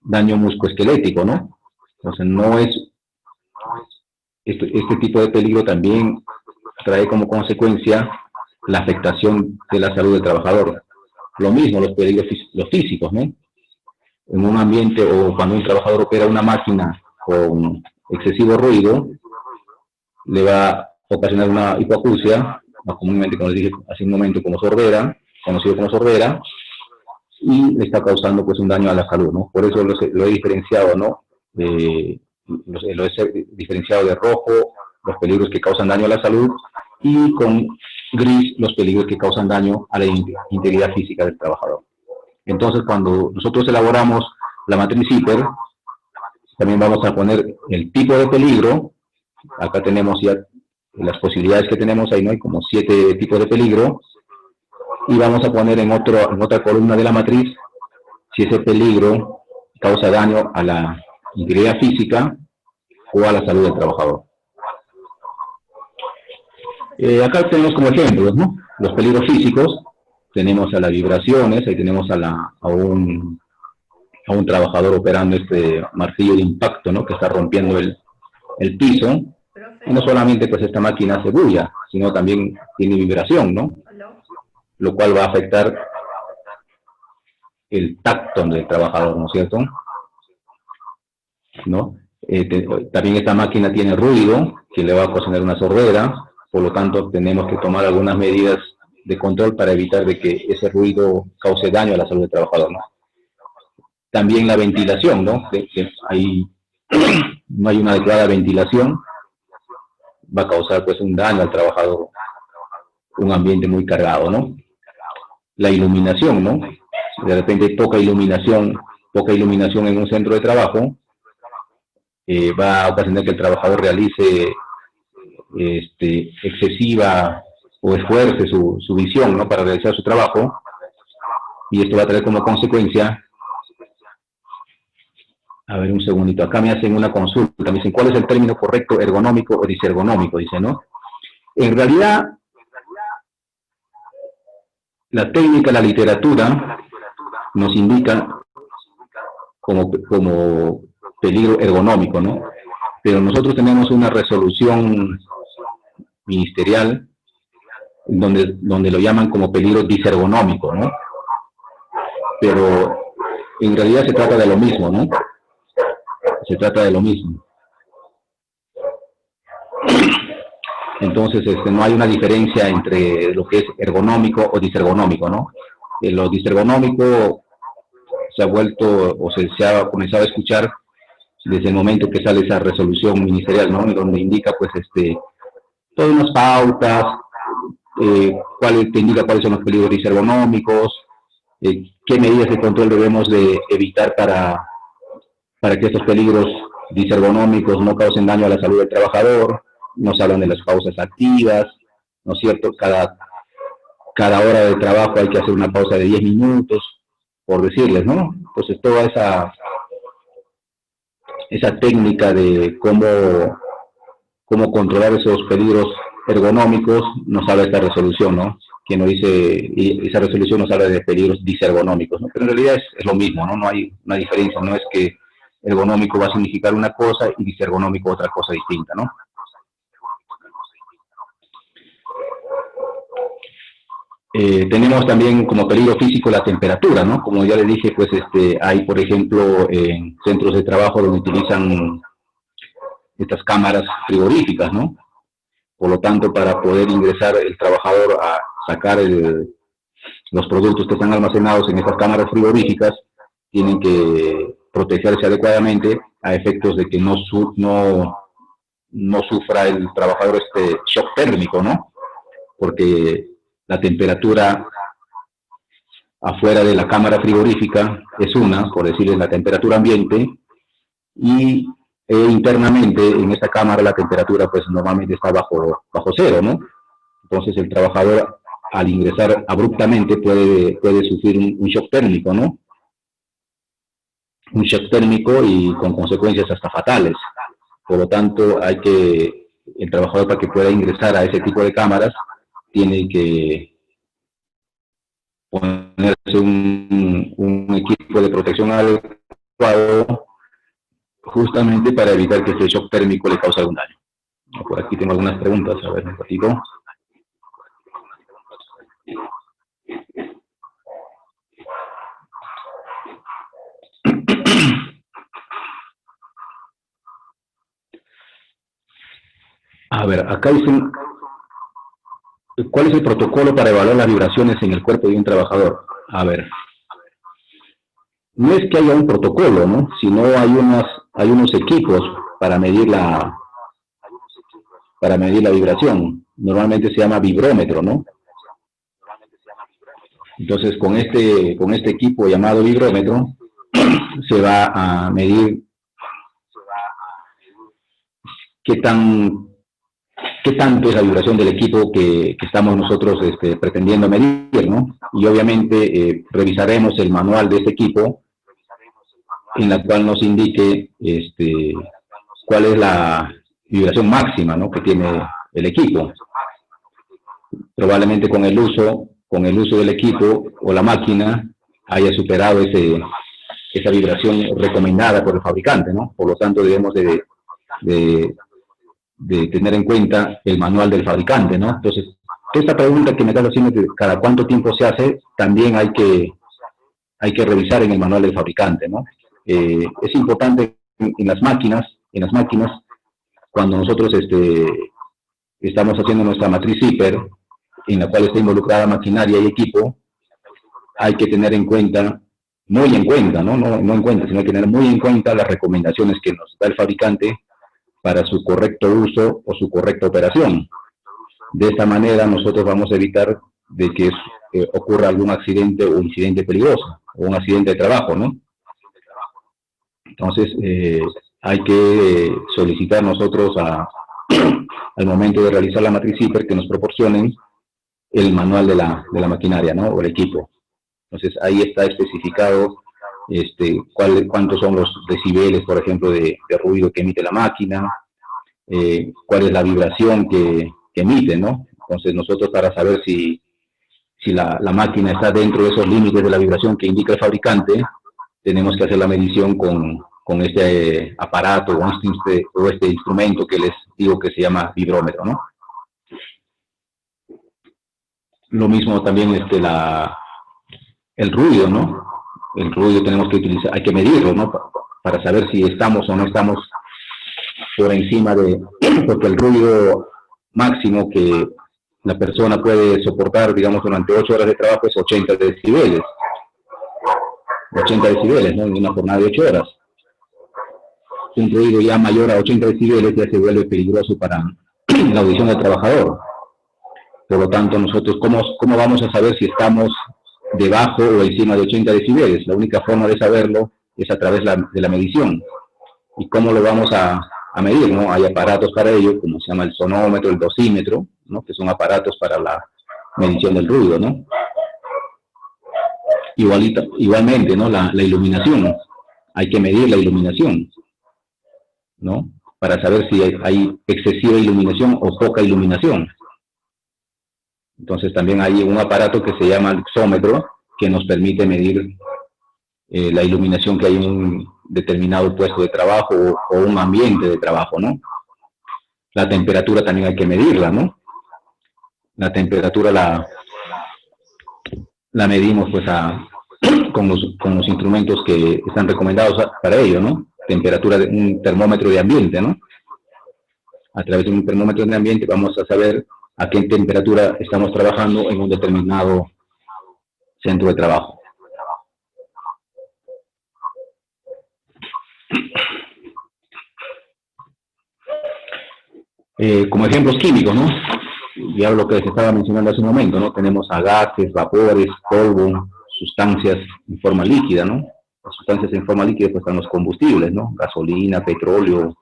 daño musculoesquelético, ¿no? Entonces no es este tipo de peligro también trae como consecuencia la afectación de la salud del trabajador. Lo mismo los peligros los físicos, ¿no? En un ambiente o cuando un trabajador opera una máquina con excesivo ruido, le va a ocasionar una hipoacusia, más comúnmente, como les dije hace un momento, conocido como sordera, y le está causando pues un daño a la salud, ¿no? Por eso lo he diferenciado, ¿no? Lo he diferenciado de rojo, los peligros que causan daño a la salud, y con gris, los peligros que causan daño a la integridad física del trabajador. Entonces, cuando nosotros elaboramos la matriz CIPER, también vamos a poner el tipo de peligro. Acá tenemos ya las posibilidades que tenemos, ahí no hay como 7 tipos de peligro. y vamos a poner en otra columna de la matriz si ese peligro causa daño a la integridad física o a la salud del trabajador. Acá tenemos como ejemplos, ¿no? Los peligros físicos, tenemos a las vibraciones, ahí tenemos a un trabajador operando este martillo de impacto, ¿no? Que está rompiendo el piso. Y no solamente pues esta máquina hace bulla, sino también tiene vibración, ¿no? Lo cual va a afectar el tacto del trabajador, ¿no es cierto? ¿No? También esta máquina tiene ruido, que le va a ocasionar una sordera, por lo tanto tenemos que tomar algunas medidas de control para evitar de que ese ruido cause daño a la salud del trabajador, ¿no? También la ventilación, ¿no? Que no hay una adecuada ventilación, va a causar pues un daño al trabajador, un ambiente muy cargado, ¿no? La iluminación, ¿no? De repente hay poca iluminación en un centro de trabajo, va a ocasionar que el trabajador realice excesiva o esfuerce su visión, ¿no? Para realizar su trabajo, y esto va a traer como consecuencia, a ver un segundito, acá me hacen una consulta, me dicen, ¿cuál es el término correcto, ergonómico o disergonómico? Dice, ¿no? En realidad, la técnica, la literatura, nos indica como peligro ergonómico, ¿no? Pero nosotros tenemos una resolución ministerial donde lo llaman como peligro disergonómico, ¿no? Pero en realidad se trata de lo mismo, ¿no? Se trata de lo mismo. Entonces, no hay una diferencia entre lo que es ergonómico o disergonómico, ¿no? Lo disergonómico se ha vuelto, o se ha comenzado a escuchar desde el momento que sale esa resolución ministerial, ¿no? Donde indica, pues, todas unas pautas, te indica cuáles son los peligros disergonómicos, qué medidas de control debemos de evitar para que estos peligros disergonómicos no causen daño a la salud del trabajador. Nos hablan de las pausas activas, ¿no es cierto? Cada hora de trabajo hay que hacer una pausa de 10 minutos, por decirles, ¿no? Entonces toda esa técnica de cómo controlar esos peligros ergonómicos nos habla esta resolución, ¿no? Que nos dice, y esa resolución nos habla de peligros disergonómicos, ¿no? Pero en realidad es lo mismo, ¿no? No hay una diferencia, no es que ergonómico va a significar una cosa y disergonómico otra cosa distinta, ¿no? Tenemos también como peligro físico la temperatura, ¿no? Como ya les dije, pues hay, por ejemplo, centros de trabajo donde utilizan estas cámaras frigoríficas, ¿no? Por lo tanto, para poder ingresar el trabajador a sacar los productos que están almacenados en estas cámaras frigoríficas, tienen que protegerse adecuadamente a efectos de que no sufra el trabajador shock térmico, ¿no? Porque la temperatura afuera de la cámara frigorífica es una, por decirles, la temperatura ambiente, y internamente en esta cámara la temperatura pues normalmente está bajo cero, ¿no? Entonces el trabajador al ingresar abruptamente puede sufrir un shock térmico, ¿no? Un shock térmico y con consecuencias hasta fatales. Por lo tanto, el trabajador, para que pueda ingresar a ese tipo de cámaras, tiene que ponerse un equipo de protección adecuado, justamente para evitar que ese shock térmico le cause algún daño. Por aquí tengo algunas preguntas, a ver un ratito. A ver, acá dicen, ¿cuál es el protocolo para evaluar las vibraciones en el cuerpo de un trabajador? A ver, no es que haya un protocolo, ¿no? Sino hay unos equipos para medir la vibración. Normalmente se llama vibrómetro, ¿no? Entonces, con este equipo llamado vibrómetro, se va a medir qué tan qué tanto es la vibración del equipo que estamos nosotros pretendiendo medir, ¿no? Y obviamente revisaremos el manual de este equipo, en la cual nos indique cuál es la vibración máxima, ¿no?, que tiene el equipo. Probablemente con el uso del equipo o la máquina haya superado esa vibración recomendada por el fabricante, ¿no? Por lo tanto, debemos de tener en cuenta el manual del fabricante, ¿no? Entonces, esta pregunta que me estás haciendo, de cada cuánto tiempo se hace, también hay que revisar en el manual del fabricante, ¿no? Es importante en las máquinas, cuando nosotros estamos haciendo nuestra matriz Zipper, en la cual está involucrada maquinaria y equipo, hay que tener en cuenta, muy en cuenta, ¿no? No en cuenta, sino hay que tener muy en cuenta las recomendaciones que nos da el fabricante para su correcto uso o su correcta operación. De esta manera nosotros vamos a evitar de que ocurra algún accidente o incidente peligroso, o un accidente de trabajo, ¿no? Entonces, hay que solicitar nosotros al momento de realizar la matriz Zipper que nos proporcionen el manual de la maquinaria, ¿no?, o el equipo. Entonces, ahí está especificado cuántos son los decibeles, por ejemplo, de ruido que emite la máquina, cuál es la vibración que emite, ¿no? Entonces, nosotros, para saber si la máquina está dentro de esos límites de la vibración que indica el fabricante, tenemos que hacer la medición con este aparato o este instrumento que les digo que se llama vibrómetro, ¿no? Lo mismo también el ruido, ¿no? El ruido tenemos que utilizar, hay que medirlo, ¿no? Para saber si estamos o no estamos por encima porque el ruido máximo que la persona puede soportar, digamos, durante 8 horas de trabajo es 80 decibeles. 80 decibeles, ¿no?, en una jornada de 8 horas. Un ruido ya mayor a 80 decibeles ya se vuelve peligroso para la audición del trabajador. Por lo tanto, nosotros, ¿cómo vamos a saber si estamos debajo o encima de 80 decibeles? La única forma de saberlo es a través de la medición. ¿Y cómo lo vamos a medir, no? Hay aparatos para ello, como se llama el sonómetro, el dosímetro, ¿no?, que son aparatos para la medición del ruido, ¿no? Igualmente, ¿no?, la iluminación. Hay que medir la iluminación, ¿no?, para saber si hay excesiva iluminación o poca iluminación. Entonces también hay un aparato que se llama luxómetro, que nos permite medir la iluminación que hay en un determinado puesto de trabajo o un ambiente de trabajo, ¿no? La temperatura también hay que medirla, ¿no? La temperatura la medimos pues con los instrumentos que están recomendados para ello, ¿no? Temperatura de un termómetro de ambiente, ¿no? A través de un termómetro de ambiente vamos a saber a qué temperatura estamos trabajando en un determinado centro de trabajo. Como ejemplos químicos, ¿no? Ya lo que les estaba mencionando hace un momento, ¿no? Tenemos a gases, vapores, polvo, sustancias en forma líquida, ¿no? Las sustancias en forma líquida pues están los combustibles, ¿no? Gasolina, petróleo,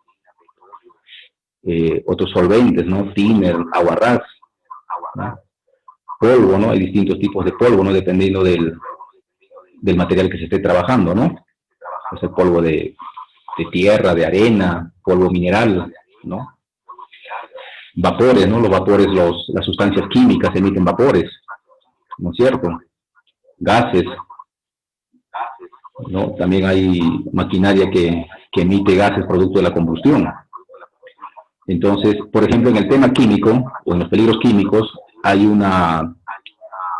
otros solventes, ¿no? Thinner, aguarrás, ¿no? Polvo, ¿no? Hay distintos tipos de polvo, ¿no?, dependiendo del material que se esté trabajando, ¿no? Es el polvo de tierra, de arena, polvo mineral, ¿no? Vapores, ¿no? Los vapores, las sustancias químicas emiten vapores, ¿no es cierto? Gases, ¿no? También hay maquinaria que emite gases producto de la combustión. Entonces, por ejemplo, en el tema químico, o en los peligros químicos, hay una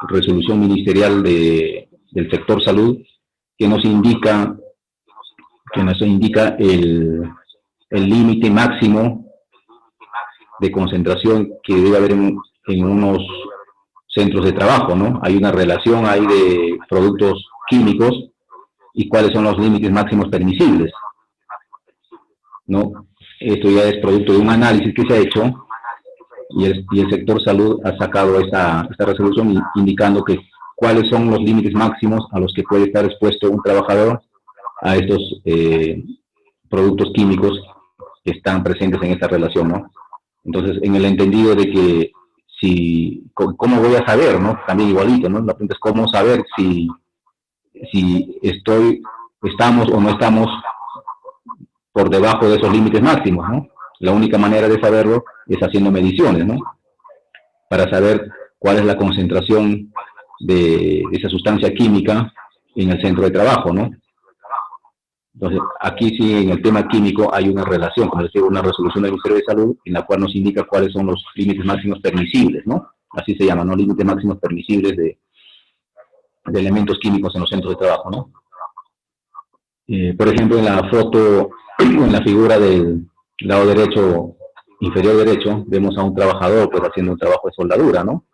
resolución ministerial del sector salud que nos indica el límite máximo de concentración que debe haber en unos centros de trabajo, ¿no? Hay una relación ahí de productos químicos y cuáles son los límites máximos permisibles, ¿no? Esto ya es producto de un análisis que se ha hecho y el sector salud ha sacado esta resolución indicando que cuáles son los límites máximos a los que puede estar expuesto un trabajador a estos productos químicos que están presentes en esta relación, ¿no? Entonces, en el entendido de que ¿cómo voy a saber, no? También igualito, ¿no? La pregunta es cómo saber si estamos o no estamos por debajo de esos límites máximos, ¿no? La única manera de saberlo es haciendo mediciones, ¿no? Para saber cuál es la concentración de esa sustancia química en el centro de trabajo, ¿no? Entonces, aquí sí, en el tema químico hay una relación, como les digo, una resolución del Ministerio de Salud, en la cual nos indica cuáles son los límites máximos permisibles, ¿no? Así se llama, ¿no? Límites máximos permisibles de elementos químicos en los centros de trabajo, ¿no? Por ejemplo, en la foto, en la figura del lado derecho, inferior derecho, vemos a un trabajador pues haciendo un trabajo de soldadura, ¿no?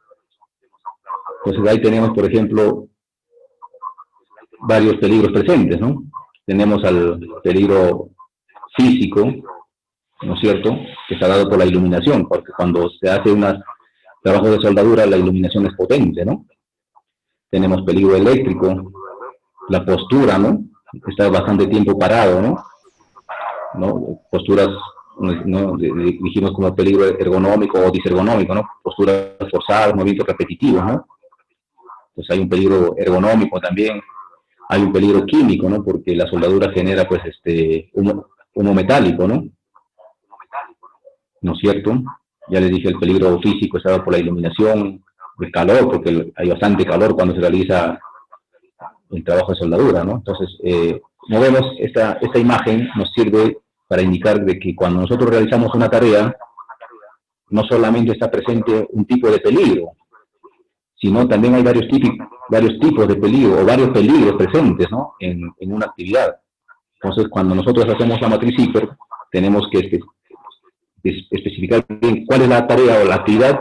Entonces ahí tenemos, por ejemplo, varios peligros presentes, ¿no? Tenemos al peligro físico, ¿no es cierto?, que está dado por la iluminación, porque cuando se hace un trabajo de soldadura, la iluminación es potente, ¿no? Tenemos peligro eléctrico, la postura, ¿no? Está bastante tiempo parado, ¿no? Posturas, ¿no? Dijimos como peligro ergonómico o disergonómico, ¿no? Posturas forzadas, movimientos repetitivos, ¿no? Pues hay un peligro ergonómico también, hay un peligro químico, ¿no? Porque la soldadura genera, pues, humo metálico, ¿no? ¿No es cierto? Ya les dije, el peligro físico está dado por la iluminación, el calor, porque hay bastante calor cuando se realiza el trabajo de soldadura, ¿no? Entonces, como vemos, esta imagen nos sirve para indicar de que cuando nosotros realizamos una tarea, no solamente está presente un tipo de peligro, sino también hay varios tipos de peligro, o varios peligros presentes, ¿no?, en una actividad. Entonces, cuando nosotros hacemos la matriz IPER, tenemos que especificar bien cuál es la tarea o la actividad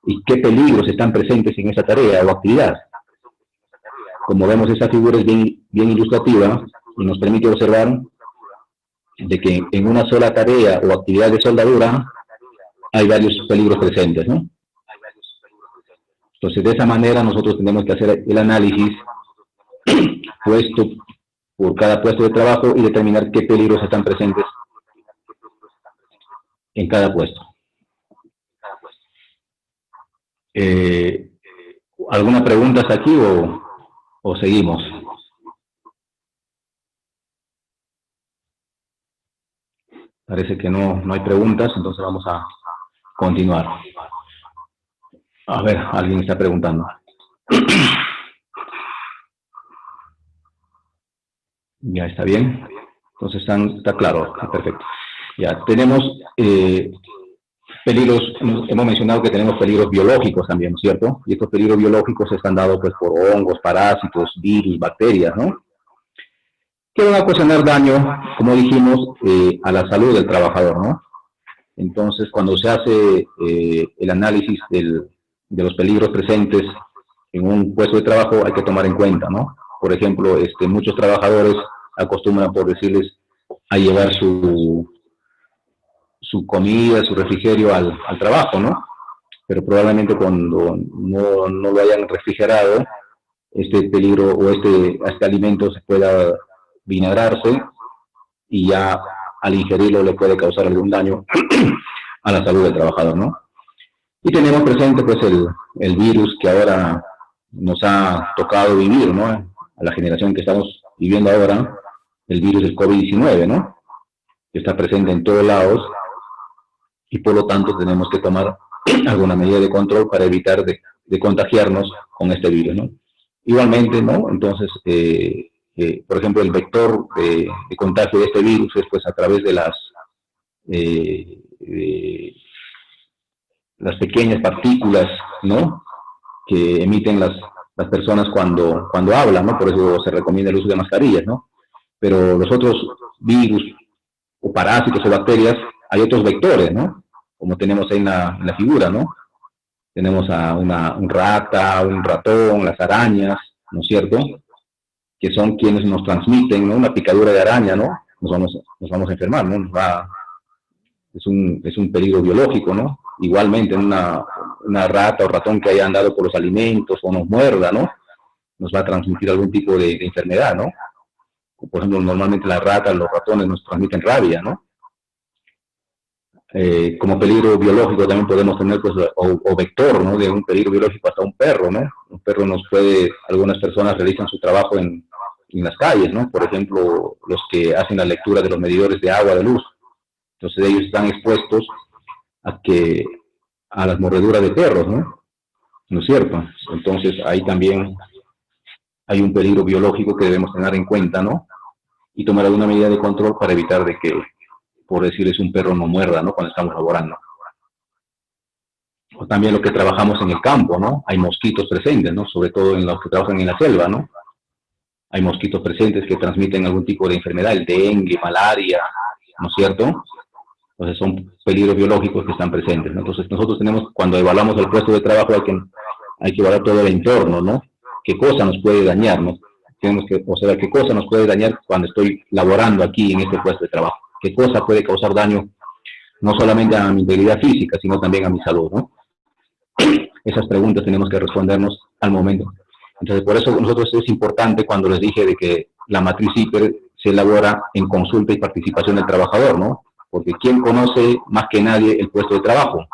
y qué peligros están presentes en esa tarea o actividad. Como vemos, esta figura es bien ilustrativa y nos permite observar de que en una sola tarea o actividad de soldadura hay varios peligros presentes, ¿no? Entonces, de esa manera nosotros tenemos que hacer el análisis puesto por cada puesto de trabajo y determinar qué peligros están presentes en cada puesto. ¿Alguna pregunta hasta aquí o seguimos? Parece que no hay preguntas, entonces vamos a continuar. A ver, alguien está preguntando. Ya está bien. Entonces está claro, está perfecto. Ya tenemos peligros, hemos mencionado que tenemos peligros biológicos también, ¿no es cierto? Y estos peligros biológicos están dados pues por hongos, parásitos, virus, bacterias, ¿no? Que van a ocasionar daño, como dijimos, a la salud del trabajador, ¿no? Entonces, cuando se hace el análisis de los peligros presentes en un puesto de trabajo, hay que tomar en cuenta, ¿no? Por ejemplo, muchos trabajadores acostumbran, por decirles, a llevar su comida, su refrigerio al trabajo, ¿no? Pero probablemente cuando no lo hayan refrigerado, este peligro o este alimento se pueda vinagrarse y ya al ingerirlo le puede causar algún daño a la salud del trabajador, ¿no? Y tenemos presente pues el virus que ahora nos ha tocado vivir, ¿no? A la generación que estamos viviendo ahora, el virus del COVID-19, ¿no? Que está presente en todos lados y por lo tanto tenemos que tomar alguna medida de control para evitar de contagiarnos con este virus, ¿no? Igualmente, ¿no? Entonces, por ejemplo, el vector de contagio de este virus es pues a través de las pequeñas partículas, ¿no?, que emiten las personas cuando hablan, ¿no? Por eso se recomienda el uso de mascarillas, ¿no? Pero los otros virus o parásitos o bacterias, hay otros vectores, ¿no? Como tenemos ahí en la figura, ¿no? Tenemos a un rata, un ratón, las arañas, ¿no es cierto?, que son quienes nos transmiten, ¿no? Una picadura de araña, ¿no? Nos vamos a enfermar, ¿no? Es un peligro biológico, ¿no? Igualmente, una rata o ratón que haya andado por los alimentos o nos muerda, ¿no?, nos va a transmitir algún tipo de enfermedad, ¿no? Por ejemplo, normalmente las ratas, los ratones nos transmiten rabia, ¿no? Como peligro biológico también podemos tener pues, o vector, ¿no? De un peligro biológico hasta un perro, ¿no? Un perro nos puede, algunas personas realizan su trabajo en las calles, ¿no? Por ejemplo, los que hacen la lectura de los medidores de agua, de luz. Entonces ellos están expuestos a las mordeduras de perros, ¿no? ¿No es cierto? Entonces ahí también hay un peligro biológico que debemos tener en cuenta, ¿no? Y tomar alguna medida de control para evitar de que, por decirles, un perro no muerda, ¿no? Cuando estamos laborando. O también lo que trabajamos en el campo, ¿no? Hay mosquitos presentes, ¿no? Sobre todo en los que trabajan en la selva, ¿no? Hay mosquitos presentes que transmiten algún tipo de enfermedad, el dengue, malaria, ¿no es cierto? Entonces son peligros biológicos que están presentes, ¿no? Entonces nosotros tenemos, cuando evaluamos el puesto de trabajo, hay que evaluar todo el entorno, ¿no? ¿Qué cosa nos puede dañar, no? Tenemos que observar qué cosa nos puede dañar cuando estoy laborando aquí en este puesto de trabajo. ¿Qué cosa puede causar daño no solamente a mi integridad física, sino también a mi salud, ¿no? Esas preguntas tenemos que respondernos al momento. Entonces, por eso nosotros es importante cuando les dije de que la matriz IPER se elabora en consulta y participación del trabajador, ¿no? Porque ¿quién conoce más que nadie el puesto de trabajo?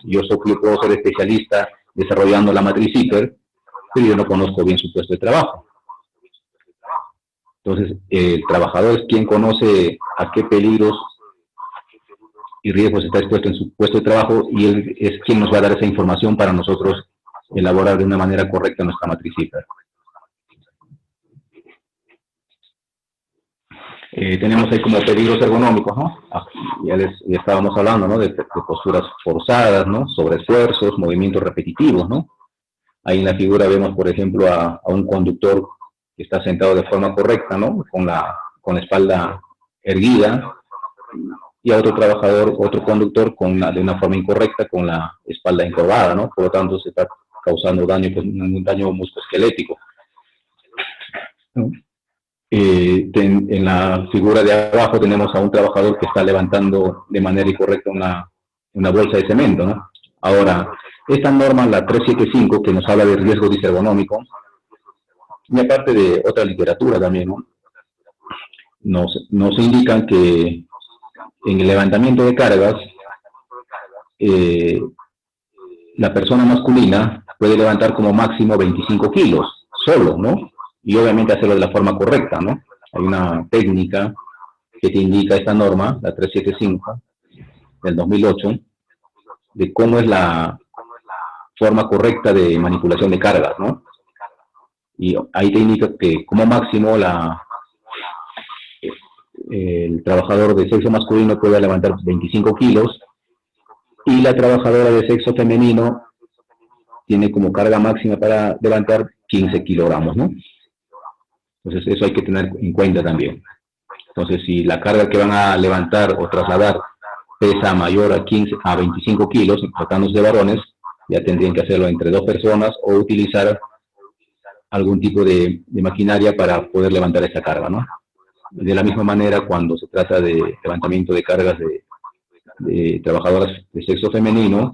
Yo puedo ser especialista desarrollando la matriz IPER, pero yo no conozco bien su puesto de trabajo. Entonces, el trabajador es quien conoce a qué peligros y riesgos está expuesto en su puesto de trabajo, y él es quien nos va a dar esa información para nosotros elaborar de una manera correcta nuestra matriz IPER. Tenemos ahí como peligros ergonómicos, ¿no? Ya estábamos hablando, ¿no? De posturas forzadas, ¿no? Sobreesfuerzos, movimientos repetitivos, ¿no? Ahí en la figura vemos, por ejemplo, a un conductor que está sentado de forma correcta, ¿no? Con la espalda erguida, y a otro trabajador, otro conductor de una forma incorrecta, con la espalda encorvada, ¿no? Por lo tanto, se está causando daño, pues, un daño musculoesquelético, ¿no? En la figura de abajo tenemos a un trabajador que está levantando de manera incorrecta una bolsa de cemento, ¿no? Ahora, esta norma, la 375, que nos habla de riesgo disergonómico, y aparte de otra literatura también, ¿no? Nos indican que en el levantamiento de cargas, la persona masculina puede levantar como máximo 25 kilos, solo, ¿no? Y obviamente hacerlo de la forma correcta, ¿no? Hay una técnica que te indica esta norma, la 375, del 2008, de cómo es la forma correcta de manipulación de cargas, ¿no? Y ahí te indica que como máximo el trabajador de sexo masculino puede levantar 25 kilos y la trabajadora de sexo femenino tiene como carga máxima para levantar 15 kilogramos, ¿no? Entonces eso hay que tener en cuenta también. Entonces si la carga que van a levantar o trasladar pesa mayor a 25 kilos, tratándose de varones, ya tendrían que hacerlo entre 2 personas o utilizar algún tipo de maquinaria para poder levantar esa carga, ¿no? De la misma manera, cuando se trata de levantamiento de cargas de trabajadoras de sexo femenino,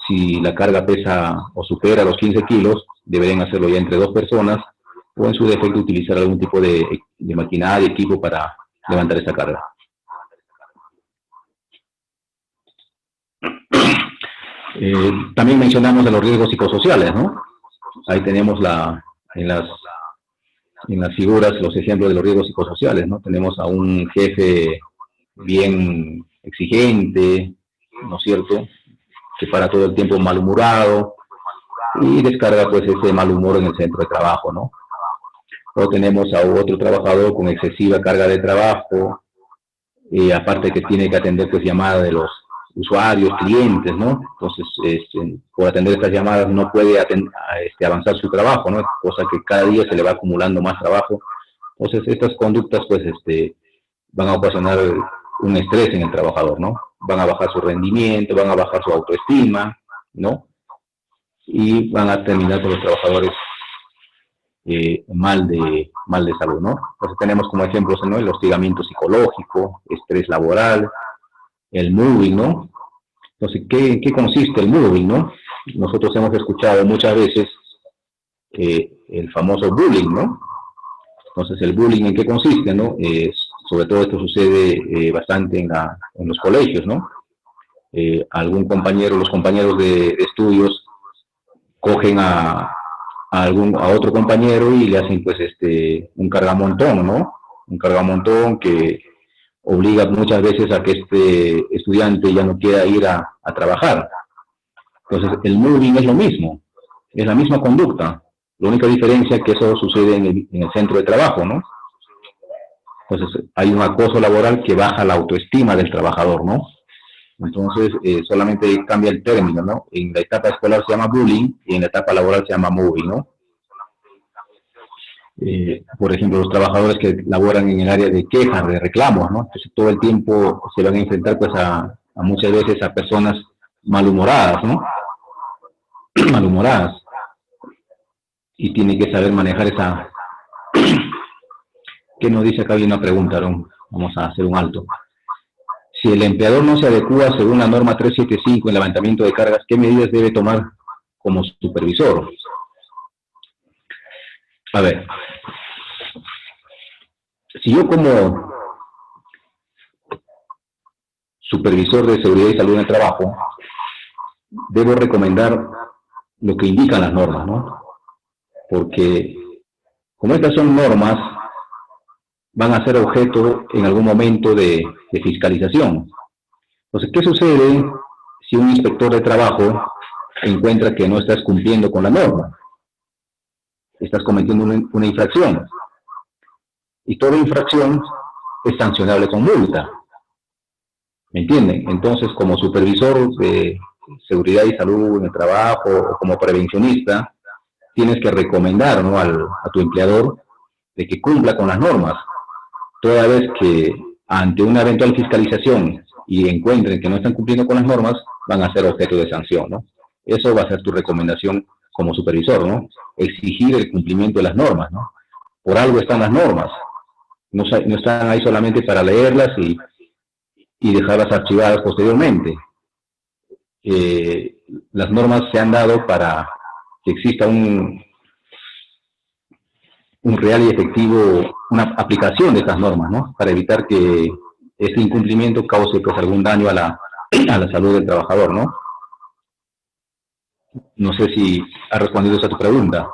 si la carga pesa o supera los 15 kilos, deberían hacerlo ya entre 2 personas, o en su defecto utilizar algún tipo de maquinaria, equipo para levantar esa carga. También mencionamos de los riesgos psicosociales, ¿no? Ahí tenemos en las figuras los ejemplos de los riesgos psicosociales, ¿no? Tenemos a un jefe bien exigente, ¿no es cierto?, que para todo el tiempo malhumorado y descarga pues ese mal humor en el centro de trabajo, ¿no? O tenemos a otro trabajador con excesiva carga de trabajo, aparte que tiene que atender pues llamadas de los usuarios, clientes, ¿no? Entonces, por atender estas llamadas no puede avanzar su trabajo, ¿no? Cosa que cada día se le va acumulando más trabajo. Entonces, estas conductas, pues, van a ocasionar un estrés en el trabajador, ¿no? Van a bajar su rendimiento, van a bajar su autoestima, ¿no? Y van a terminar con los trabajadores mal de salud, ¿no? Entonces, tenemos como ejemplos, ¿no?, el hostigamiento psicológico, estrés laboral, el moving, ¿no? Entonces, ¿qué consiste el moving, no? Nosotros hemos escuchado muchas veces el famoso bullying, ¿no? Entonces, el bullying, ¿en qué consiste, no? Sobre todo esto sucede bastante en los colegios, ¿no? algún compañero, los compañeros de estudios cogen a otro compañero y le hacen pues un cargamontón, ¿no? Un cargamontón que obliga muchas veces a que este estudiante ya no quiera ir a trabajar. Entonces el moving es lo mismo, es la misma conducta. La única diferencia es que eso sucede en el centro de trabajo, ¿no? Entonces hay un acoso laboral que baja la autoestima del trabajador, ¿no? Entonces solamente cambia el término, ¿no? En la etapa escolar se llama bullying y en la etapa laboral se llama moving, ¿no? Por ejemplo, los trabajadores que laboran en el área de quejas, de reclamos, ¿no? Entonces todo el tiempo se van a enfrentar pues a muchas veces a personas malhumoradas, ¿no? Malhumoradas. Y tiene que saber manejar esa... ¿Qué nos dice acá? Hay una pregunta, ¿no? Vamos a hacer un alto. Si el empleador no se adecua según la norma 375 en levantamiento de cargas, ¿qué medidas debe tomar como supervisor? A ver, si yo como supervisor de seguridad y salud en el trabajo, debo recomendar lo que indican las normas, ¿no? Porque como estas son normas, van a ser objeto en algún momento de fiscalización. Entonces, ¿qué sucede si un inspector de trabajo encuentra que no estás cumpliendo con la norma? Estás cometiendo una infracción. Y toda infracción es sancionable con multa. ¿Me entienden? Entonces, como supervisor de seguridad y salud en el trabajo o como prevencionista, tienes que recomendar, ¿no?, a tu empleador de que cumpla con las normas. Toda vez que ante una eventual fiscalización y encuentren que no están cumpliendo con las normas, van a ser objeto de sanción, ¿no? Eso va a ser tu recomendación como supervisor, ¿no? Exigir el cumplimiento de las normas, ¿no? Por algo están las normas. No están ahí solamente para leerlas y dejarlas archivadas posteriormente. Las normas se han dado para que exista un real y efectivo, una aplicación de estas normas, ¿no? Para evitar que este incumplimiento cause pues algún daño a la salud del trabajador, ¿no? No sé si ha respondido a tu pregunta.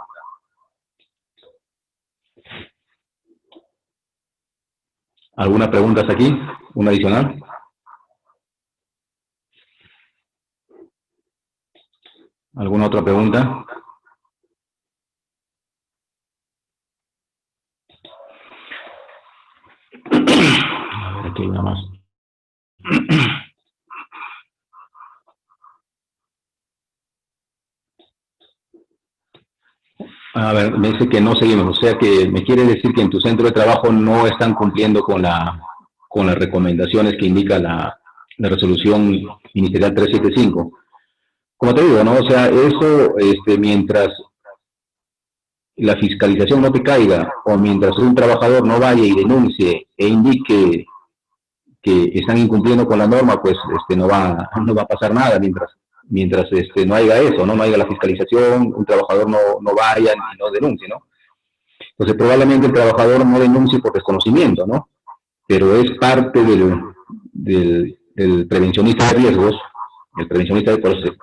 ¿Alguna pregunta hasta aquí? ¿Una adicional? ¿Alguna otra pregunta? A ver, aquí hay una más. A ver, me dice que no seguimos, o sea que me quiere decir que en tu centro de trabajo no están cumpliendo con las recomendaciones que indica la resolución ministerial 375. Como te digo, ¿no? O sea, eso, mientras la fiscalización no te caiga, o mientras un trabajador no vaya y denuncie e indique que están incumpliendo con la norma, pues no va a pasar nada mientras no haya eso, ¿no? No haya la fiscalización, un trabajador no vaya y no denuncie, ¿no? Entonces probablemente el trabajador no denuncie por desconocimiento, ¿no? Pero es parte del prevencionista de riesgos. El prevencionista,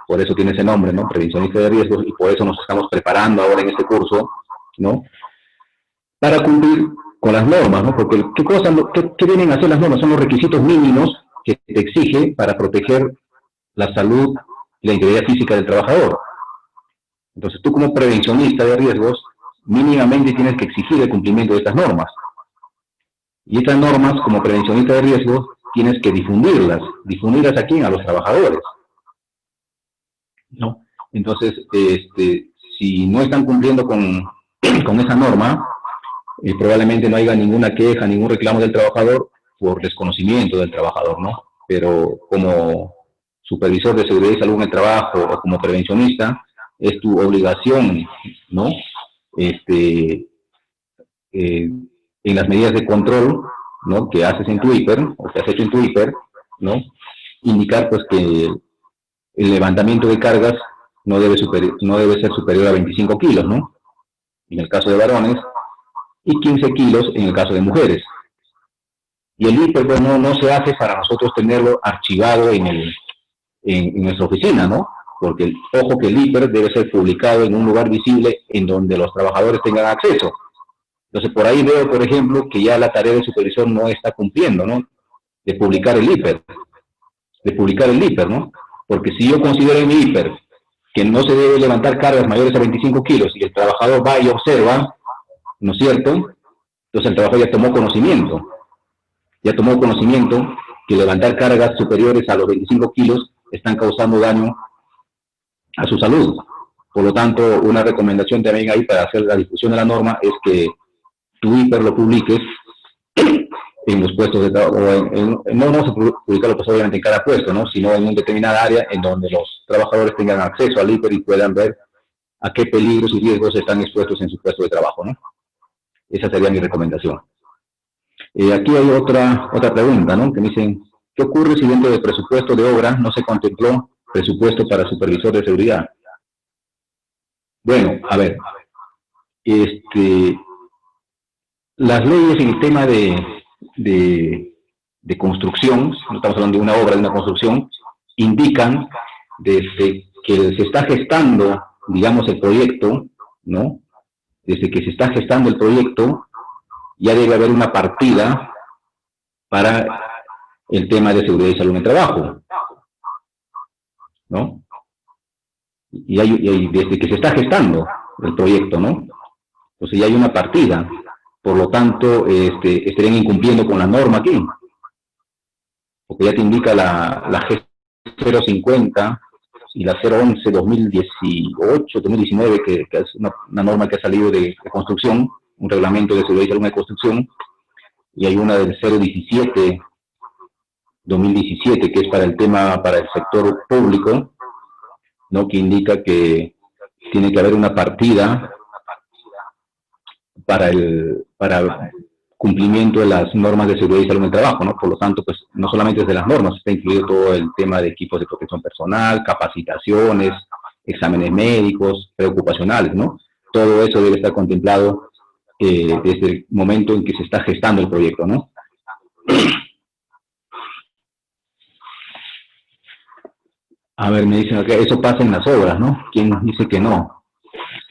por eso tiene ese nombre, ¿no? Prevencionista de riesgos, y por eso nos estamos preparando ahora en este curso, ¿no? Para cumplir con las normas, ¿no? Porque ¿qué vienen a hacer las normas? Son los requisitos mínimos que te exige para proteger la salud y la integridad física del trabajador. Entonces tú como prevencionista de riesgos, mínimamente tienes que exigir el cumplimiento de estas normas. Y estas normas, como prevencionista de riesgos, tienes que difundirlas. ¿Difundirlas a quién? A los trabajadores, ¿no? Entonces, si no están cumpliendo con esa norma, probablemente no haya ninguna queja, ningún reclamo del trabajador por desconocimiento del trabajador, ¿no? Pero como supervisor de seguridad y salud en el trabajo o como prevencionista, es tu obligación, ¿no? En las medidas de control, ¿no?, que haces en tu hiper, o que has hecho en tu hiper, ¿no?, indicar pues que el levantamiento de cargas no debe ser superior a 25 kilos, ¿no?, en el caso de varones, y 15 kilos en el caso de mujeres. Y el hiper pues, no se hace para nosotros tenerlo archivado en en nuestra oficina, ¿no? Porque, ojo, que el hiper debe ser publicado en un lugar visible en donde los trabajadores tengan acceso. Entonces, por ahí veo, por ejemplo, que ya la tarea del supervisor no está cumpliendo, ¿no? De publicar el hiper, ¿no? Porque si yo considero en mi hiper que no se debe levantar cargas mayores a 25 kilos y el trabajador va y observa, ¿no es cierto? Entonces el trabajador ya tomó conocimiento que levantar cargas superiores a los 25 kilos están causando daño a su salud. Por lo tanto, una recomendación también ahí para hacer la difusión de la norma es que tu hiper lo publiques en los puestos de trabajo, no vamos a publicarlo pues obviamente en cada puesto, ¿no? Sino en una determinada área en donde los trabajadores tengan acceso al hiper y puedan ver a qué peligros y riesgos están expuestos en su puesto de trabajo, ¿no? Esa sería mi recomendación. Aquí hay otra pregunta, ¿no? Que me dicen, ¿qué ocurre si dentro del presupuesto de obra no se contempló presupuesto para supervisor de seguridad? Bueno, a ver, las leyes en el tema de construcción, no estamos hablando de una obra, de una construcción, indican desde que se está gestando, digamos, el proyecto, ¿no? Desde que se está gestando el proyecto, ya debe haber una partida para el tema de seguridad y salud en el trabajo, ¿no? Y desde que se está gestando el proyecto, ¿no? Entonces ya hay una partida. Por lo tanto, estarían incumpliendo con la norma aquí. Porque ya te indica la G050 y la 011-2018-2019, que es una norma que ha salido de construcción, un reglamento de seguridad y salud de construcción, y hay una del 017-2017, que es para el tema, para el sector público, ¿no? Que indica que tiene que haber una partida para cumplimiento de las normas de seguridad y salud en el trabajo, ¿no? Por lo tanto, pues, no solamente desde las normas, está incluido todo el tema de equipos de protección personal, capacitaciones, exámenes médicos, preocupacionales, ¿no? Todo eso debe estar contemplado desde el momento en que se está gestando el proyecto, ¿no? A ver, me dicen acá, eso pasa en las obras, ¿no? ¿Quién nos dice que no?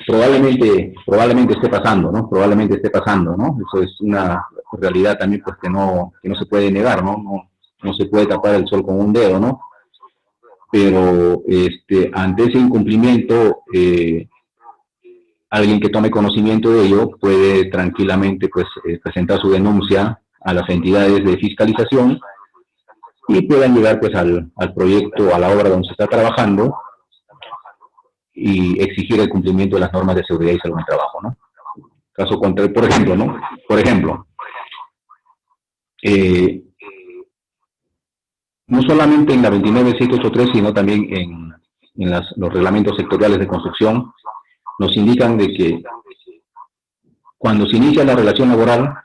Probablemente esté pasando, ¿no? Probablemente esté pasando, ¿no? Eso es una realidad también, pues, que no se puede negar, ¿no? No se puede tapar el sol con un dedo, ¿no? Pero, ante ese incumplimiento, alguien que tome conocimiento de ello puede tranquilamente, pues, presentar su denuncia a las entidades de fiscalización y puedan llegar, pues, al proyecto, a la obra donde se está trabajando, y exigir el cumplimiento de las normas de seguridad y salud en el trabajo, ¿no? Caso contrario, por ejemplo, ¿no? Por ejemplo, no solamente en la 29783, sino también en los reglamentos sectoriales de construcción, nos indican de que cuando se inicia la relación laboral,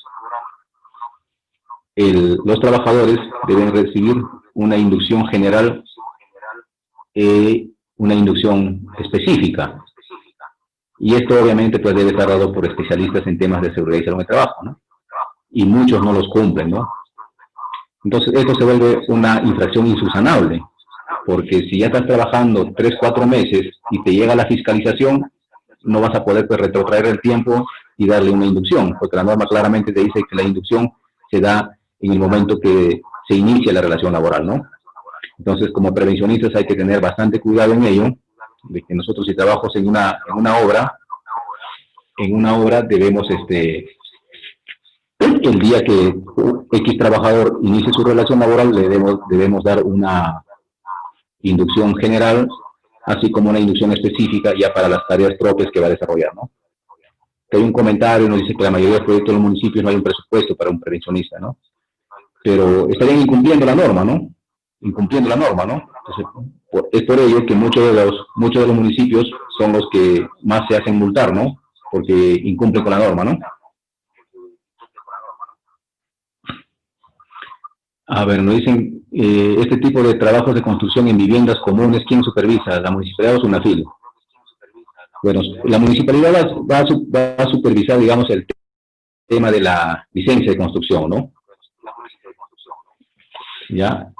los trabajadores deben recibir una inducción general, una inducción específica. Y esto obviamente pues debe estar dado por especialistas en temas de seguridad y salud en el trabajo, ¿no? Y muchos no los cumplen, ¿no? Entonces esto se vuelve una infracción insubsanable, porque si ya estás trabajando 3, 4 meses y te llega la fiscalización, no vas a poder, pues, retrotraer el tiempo y darle una inducción, porque la norma claramente te dice que la inducción se da en el momento que se inicia la relación laboral, ¿no? Entonces, como prevencionistas hay que tener bastante cuidado en ello, de que nosotros, si trabajamos en una obra debemos, el día que X trabajador inicie su relación laboral, le debemos dar una inducción general, así como una inducción específica ya para las tareas propias que va a desarrollar, ¿no? Que hay un comentario, nos dice que la mayoría de los proyectos de los municipios no hay un presupuesto para un prevencionista, ¿no? Pero estarían incumpliendo la norma, ¿no? Incumpliendo la norma, ¿no? Entonces, es por ello que muchos de los municipios son los que más se hacen multar, ¿no? Porque incumplen con la norma, ¿no? A ver, nos dicen, este tipo de trabajos de construcción en viviendas comunes, ¿quién supervisa? ¿La municipalidad o SUNAFIL? Bueno, la municipalidad va a supervisar, digamos, el tema de la licencia de construcción, ¿no? ¿ya?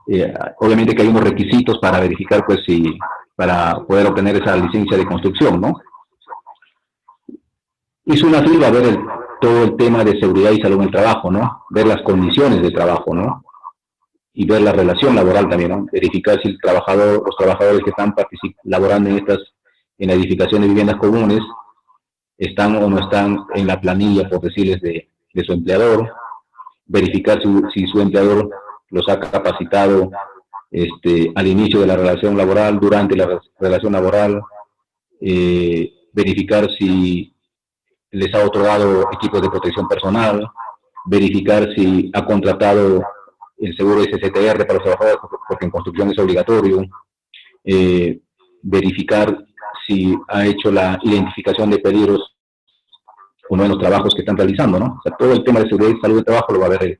Obviamente que hay unos requisitos para verificar, pues, para poder obtener esa licencia de construcción, ¿no? Y SUNAFIL va a ver todo el tema de seguridad y salud en el trabajo, ¿no? Ver las condiciones de trabajo, ¿no? Y ver la relación laboral también, ¿no? Verificar si los trabajadores que están laborando en la edificación de viviendas comunes están o no están en la planilla, por decirles, de su empleador, verificar si su empleador los ha capacitado al inicio de la relación laboral, durante la relación laboral, verificar si les ha otorgado equipos de protección personal, verificar si ha contratado el seguro SSTR para los trabajadores, porque en construcción es obligatorio, verificar si ha hecho la identificación de peligros o no en los trabajos que están realizando, ¿no? O sea, todo el tema de seguridad y salud de trabajo lo va a ver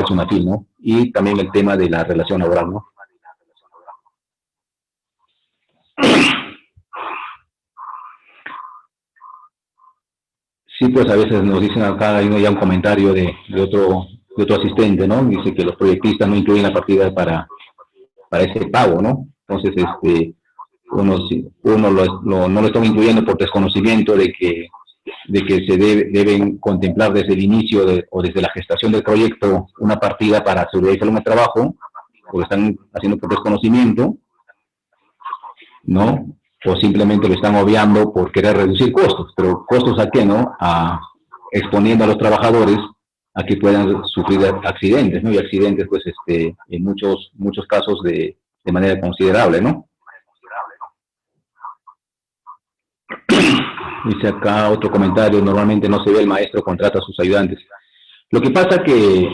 SUNAFIL, ¿no? Y también el tema de la relación laboral, ¿no? Sí, pues a veces nos dicen acá, hay ya un comentario de otro asistente, ¿no? Dice que los proyectistas no incluyen la partida para ese pago, ¿no? Entonces, uno no lo están incluyendo por desconocimiento de que se deben contemplar desde el inicio o desde la gestación del proyecto una partida para seguridad y salud en el trabajo, o lo están haciendo por desconocimiento, ¿no? O simplemente lo están obviando por querer reducir costos. Pero ¿costos a qué, no? Exponiendo a los trabajadores a que puedan sufrir accidentes, ¿no? Y accidentes, pues, en muchos casos de manera considerable, ¿no? Dice acá otro comentario: normalmente no se ve el maestro, contrata a sus ayudantes. Lo que pasa que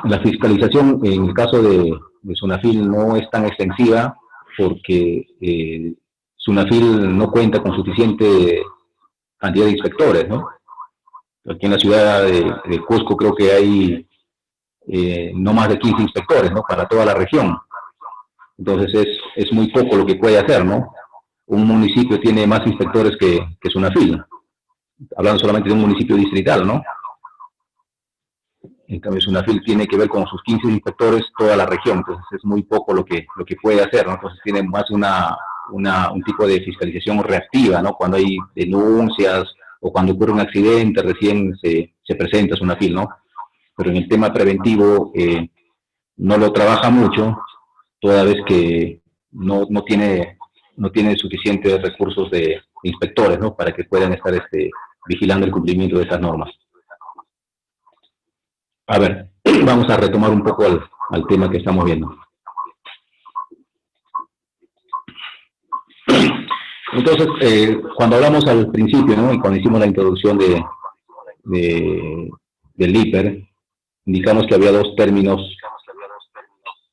la fiscalización en el caso de SUNAFIL no es tan extensiva porque SUNAFIL no cuenta con suficiente cantidad de inspectores, ¿no? Aquí en la ciudad de Cusco creo que hay no más de 15 inspectores, ¿no? Para toda la región. Entonces es muy poco lo que puede hacer, ¿no? Un municipio tiene más inspectores que SUNAFIL, hablando solamente de un municipio distrital, ¿no? En cambio, SUNAFIL tiene que ver con sus 15 inspectores toda la región, entonces es muy poco lo que puede hacer, ¿no? Entonces tiene más un tipo de fiscalización reactiva, ¿no? Cuando hay denuncias o cuando ocurre un accidente, recién se presenta SUNAFIL, ¿no? Pero en el tema preventivo no lo trabaja mucho, toda vez que no tiene suficientes recursos de inspectores, ¿no? Para que puedan estar vigilando el cumplimiento de esas normas. A ver, vamos a retomar un poco al tema que estamos viendo. Entonces, cuando hablamos al principio, ¿no? Y cuando hicimos la introducción del IPER, indicamos que había dos términos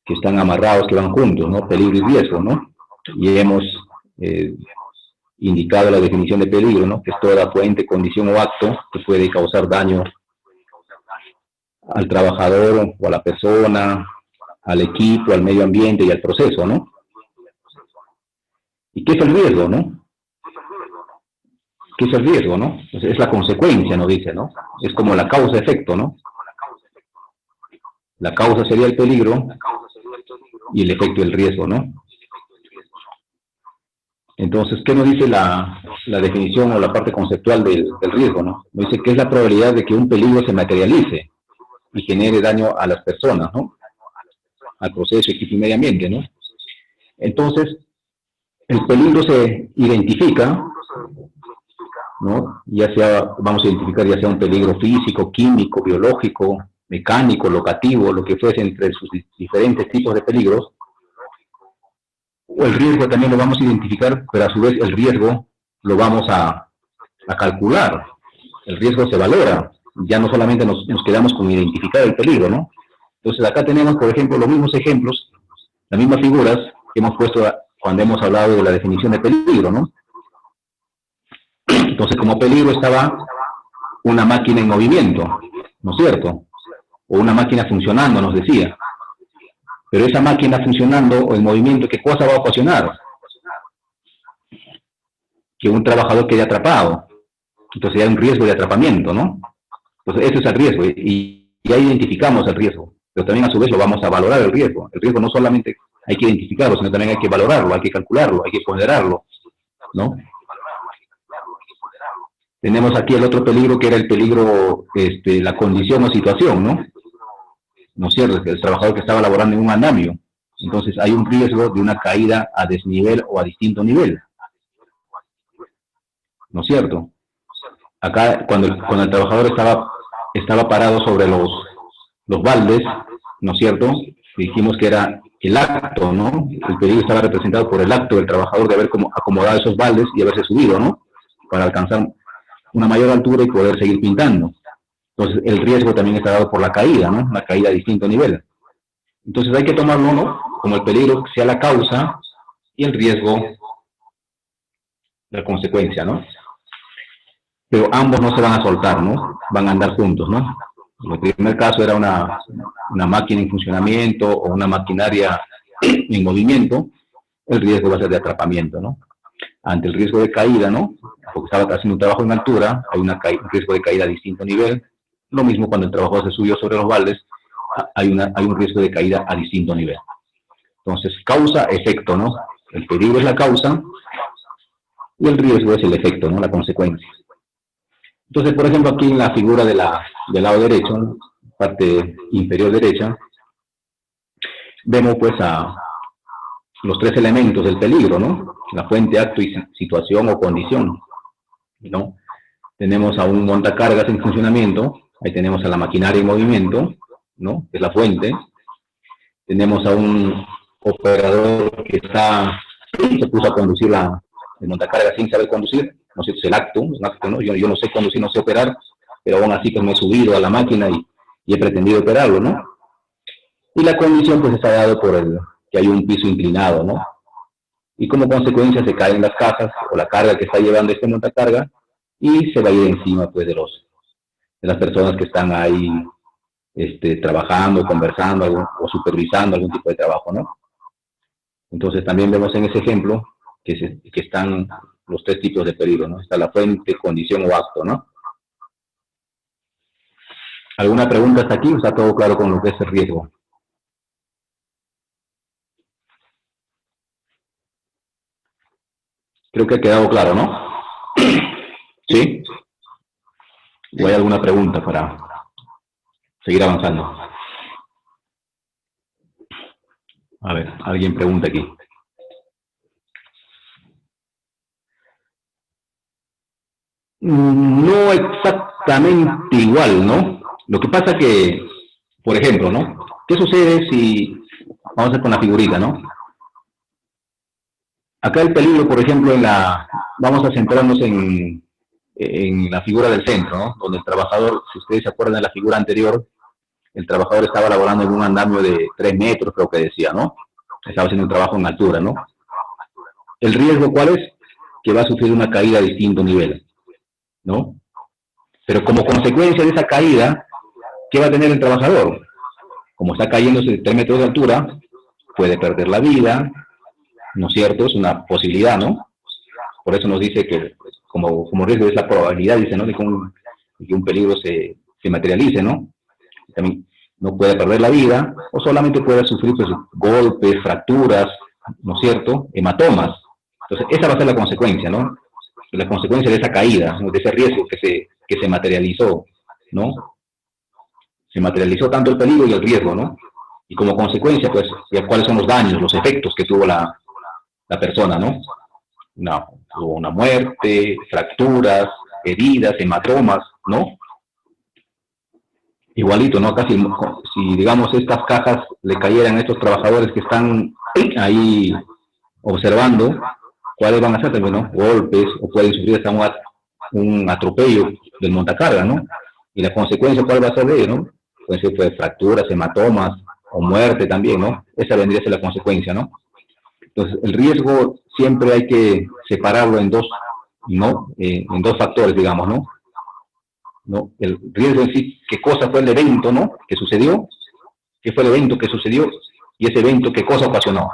que están amarrados, que van juntos, ¿no? Peligro y riesgo, ¿no? Y hemos indicado la definición de peligro, ¿no? Que es toda fuente, condición o acto que puede causar daño al trabajador o a la persona, al equipo, al medio ambiente y al proceso, ¿no? ¿Y qué es el riesgo, no? ¿Qué es el riesgo, no? Es la consecuencia, nos dice, ¿no? Es como la causa-efecto, ¿no? La causa sería el peligro y el efecto el riesgo, ¿no? Entonces, ¿qué nos dice la definición o la parte conceptual del riesgo, no? Nos dice que es la probabilidad de que un peligro se materialice y genere daño a las personas, ¿no? Al proceso, equipo y medio ambiente, ¿no? Entonces, el peligro se identifica, ¿no? Ya sea, vamos a identificar ya sea un peligro físico, químico, biológico, mecánico, locativo, lo que fuese entre sus diferentes tipos de peligros. O el riesgo también lo vamos a identificar, pero a su vez el riesgo lo vamos a calcular. El riesgo se valora. Ya no solamente nos quedamos con identificar el peligro, ¿no? Entonces acá tenemos, por ejemplo, los mismos ejemplos, las mismas figuras que hemos puesto cuando hemos hablado de la definición de peligro, ¿no? Entonces, como peligro estaba una máquina en movimiento, ¿no es cierto? O una máquina funcionando, nos decía. Pero esa máquina funcionando o en movimiento, ¿qué cosa va a ocasionar? Que un trabajador quede atrapado. Entonces hay un riesgo de atrapamiento, ¿no? Entonces ese es el riesgo y ya identificamos el riesgo. pero también a su vez lo vamos a valorar el riesgo. El riesgo no solamente hay que identificarlo, sino también hay que valorarlo, hay que calcularlo, hay que ponderarlo, ¿no? Tenemos aquí el otro peligro, que era el peligro, la condición o situación, ¿no? ¿No es cierto? El trabajador que estaba laborando en un andamio. Entonces hay un riesgo de una caída a desnivel o a distinto nivel. ¿No es cierto? Acá, cuando el trabajador estaba parado sobre los baldes, ¿no es cierto? Dijimos que era el acto, ¿no? El peligro estaba representado por el acto del trabajador de haber acomodado esos baldes y haberse subido, ¿no? Para alcanzar una mayor altura y poder seguir pintando. Entonces, el riesgo también está dado por la caída, ¿no? La caída a distinto nivel. Entonces, hay que tomarlo, ¿no? Como el peligro que sea la causa y el riesgo la consecuencia, ¿no? Pero ambos no se van a soltar, ¿no? Van a andar juntos, ¿no? En el primer caso era una máquina en funcionamiento o una maquinaria en movimiento, el riesgo va a ser de atrapamiento, ¿no? Ante el riesgo de caída, ¿no? Porque estaba haciendo un trabajo en altura, hay un riesgo de caída a distinto nivel. Lo mismo cuando el trabajador se subió sobre los baldes, hay un riesgo de caída a distinto nivel. Entonces, causa-efecto, ¿no? El peligro es la causa y el riesgo es el efecto, ¿no? La consecuencia. Entonces, por ejemplo, aquí en la figura del lado derecho, parte inferior derecha, vemos pues a los tres elementos del peligro, ¿no? La fuente, acto y situación o condición, ¿no? Tenemos a un montacargas en funcionamiento, ahí tenemos a la maquinaria en movimiento, ¿no? Que es la fuente. Tenemos a un operador que se puso a conducir el montacargas sin saber conducir, no sé, es el acto, ¿no? Yo no sé conducir, no sé operar, pero aún así pues me he subido a la máquina y he pretendido operarlo, ¿no? Y la condición pues está dado por que hay un piso inclinado, ¿no? Y como consecuencia se caen las cajas o la carga que está llevando este montacarga y se va a ir encima pues de las personas que están ahí trabajando, conversando o supervisando algún tipo de trabajo, ¿no? Entonces también vemos en ese ejemplo que están los tres tipos de peligro, ¿no? Está la fuente, condición o acto, ¿no? ¿Alguna pregunta hasta aquí? ¿Está todo claro con lo que es el riesgo? Creo que ha quedado claro, ¿no? ¿Sí? ¿O hay alguna pregunta para seguir avanzando? A ver, alguien pregunta aquí. No exactamente igual, ¿no? Lo que pasa que, por ejemplo, ¿no? ¿Qué sucede si, vamos a ver con la figurita, ¿no? Acá el peligro, por ejemplo, vamos a centrarnos en la figura del centro, ¿no? Donde el trabajador, si ustedes se acuerdan de la figura anterior, el trabajador estaba laborando en un andamio de 3 metros, creo que decía, ¿no? Estaba haciendo un trabajo en altura, ¿no? ¿El riesgo cuál es? Que va a sufrir una caída a distinto nivel, ¿no? Pero como consecuencia de esa caída, ¿qué va a tener el trabajador? Como está cayéndose de 3 metros de altura, puede perder la vida, ¿no es cierto? Es una posibilidad, ¿no? Por eso nos dice que como riesgo es la probabilidad, dice, ¿no? De que un peligro se materialice, ¿no? También no puede perder la vida, o solamente puede sufrir pues, golpes, fracturas, ¿no es cierto? Hematomas. Entonces, esa va a ser la consecuencia, ¿no? La consecuencia de esa caída, ¿no? De ese riesgo que se materializó, ¿no? Se materializó tanto el peligro y el riesgo, ¿no? Y como consecuencia, pues, ¿cuáles son los daños, los efectos que tuvo la persona, ¿no? Tuvo una muerte, fracturas, heridas, hematomas, ¿no? Igualito, ¿no? Casi, si digamos estas cajas le cayeran a estos trabajadores que están ahí observando, ¿cuáles van a ser también, no? Golpes, o pueden sufrir hasta un atropello del montacarga, ¿no? Y la consecuencia, ¿cuál va a ser de ello, no? Pueden ser pues, fracturas, hematomas, o muerte también, ¿no? Esa vendría a ser la consecuencia, ¿no? Entonces, el riesgo siempre hay que separarlo en dos, ¿no? En dos factores, digamos, ¿no? ¿No? El riesgo en sí, qué cosa fue el evento, ¿no? Que sucedió, qué fue el evento que sucedió, y ese evento qué cosa ocasionó,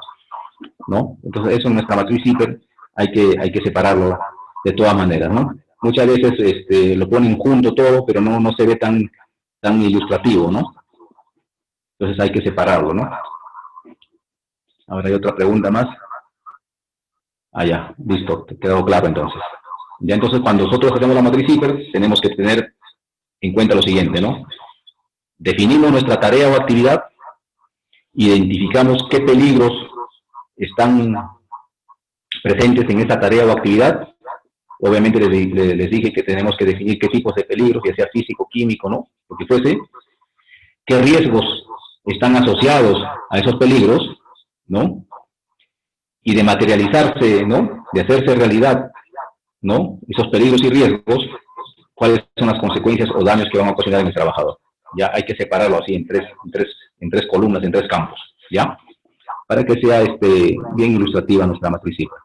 ¿no? Entonces, eso en nuestra matriz CIPER hay que separarlo de todas maneras, ¿no? Muchas veces lo ponen junto todo, pero no se ve tan ilustrativo, ¿no? Entonces hay que separarlo, ¿no? Ahora hay otra pregunta más. Ah, ya, listo, te quedó claro entonces. Ya entonces cuando nosotros hacemos la matriz IPER, tenemos que tener en cuenta lo siguiente, ¿no? Definimos nuestra tarea o actividad, identificamos qué peligros están presentes en esa tarea o actividad. Obviamente les dije que tenemos que definir qué tipos de peligros, ya sea físico, químico, ¿no? Lo que fuese. ¿Qué riesgos están asociados a esos peligros, ¿no? Y de materializarse, ¿no? De hacerse realidad, ¿no? Esos peligros y riesgos, ¿cuáles son las consecuencias o daños que van a ocasionar en el trabajador? Ya hay que separarlo así en tres columnas, en tres campos, ¿ya? Para que sea bien ilustrativa nuestra matriz IPER.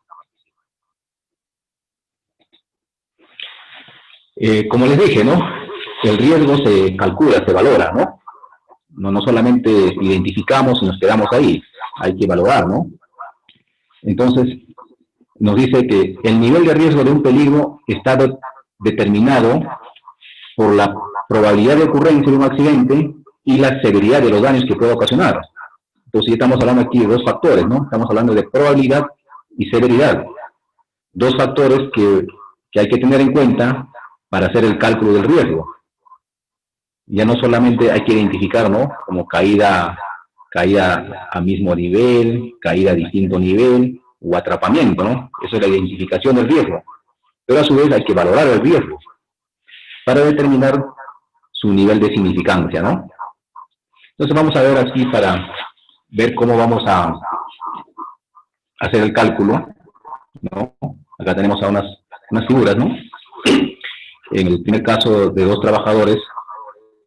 Como les dije, ¿no? El riesgo se calcula, se valora, ¿no? No solamente identificamos y nos quedamos ahí, hay que valorar, ¿no? Entonces, nos dice que el nivel de riesgo de un peligro está determinado por la probabilidad de ocurrencia de un accidente y la severidad de los daños que puede ocasionar. Entonces, ya estamos hablando aquí de dos factores, ¿no? Estamos hablando de probabilidad y severidad. Dos factores que hay que tener en cuenta para hacer el cálculo del riesgo. Ya no solamente hay que identificar, ¿no? Como caída a mismo nivel, caída a distinto nivel, o atrapamiento, ¿no? Eso es la identificación del riesgo. Pero a su vez hay que valorar el riesgo para determinar su nivel de significancia, ¿no? Entonces vamos a ver aquí para ver cómo vamos a hacer el cálculo, ¿no? Acá tenemos a unas figuras, ¿no? En el primer caso de dos trabajadores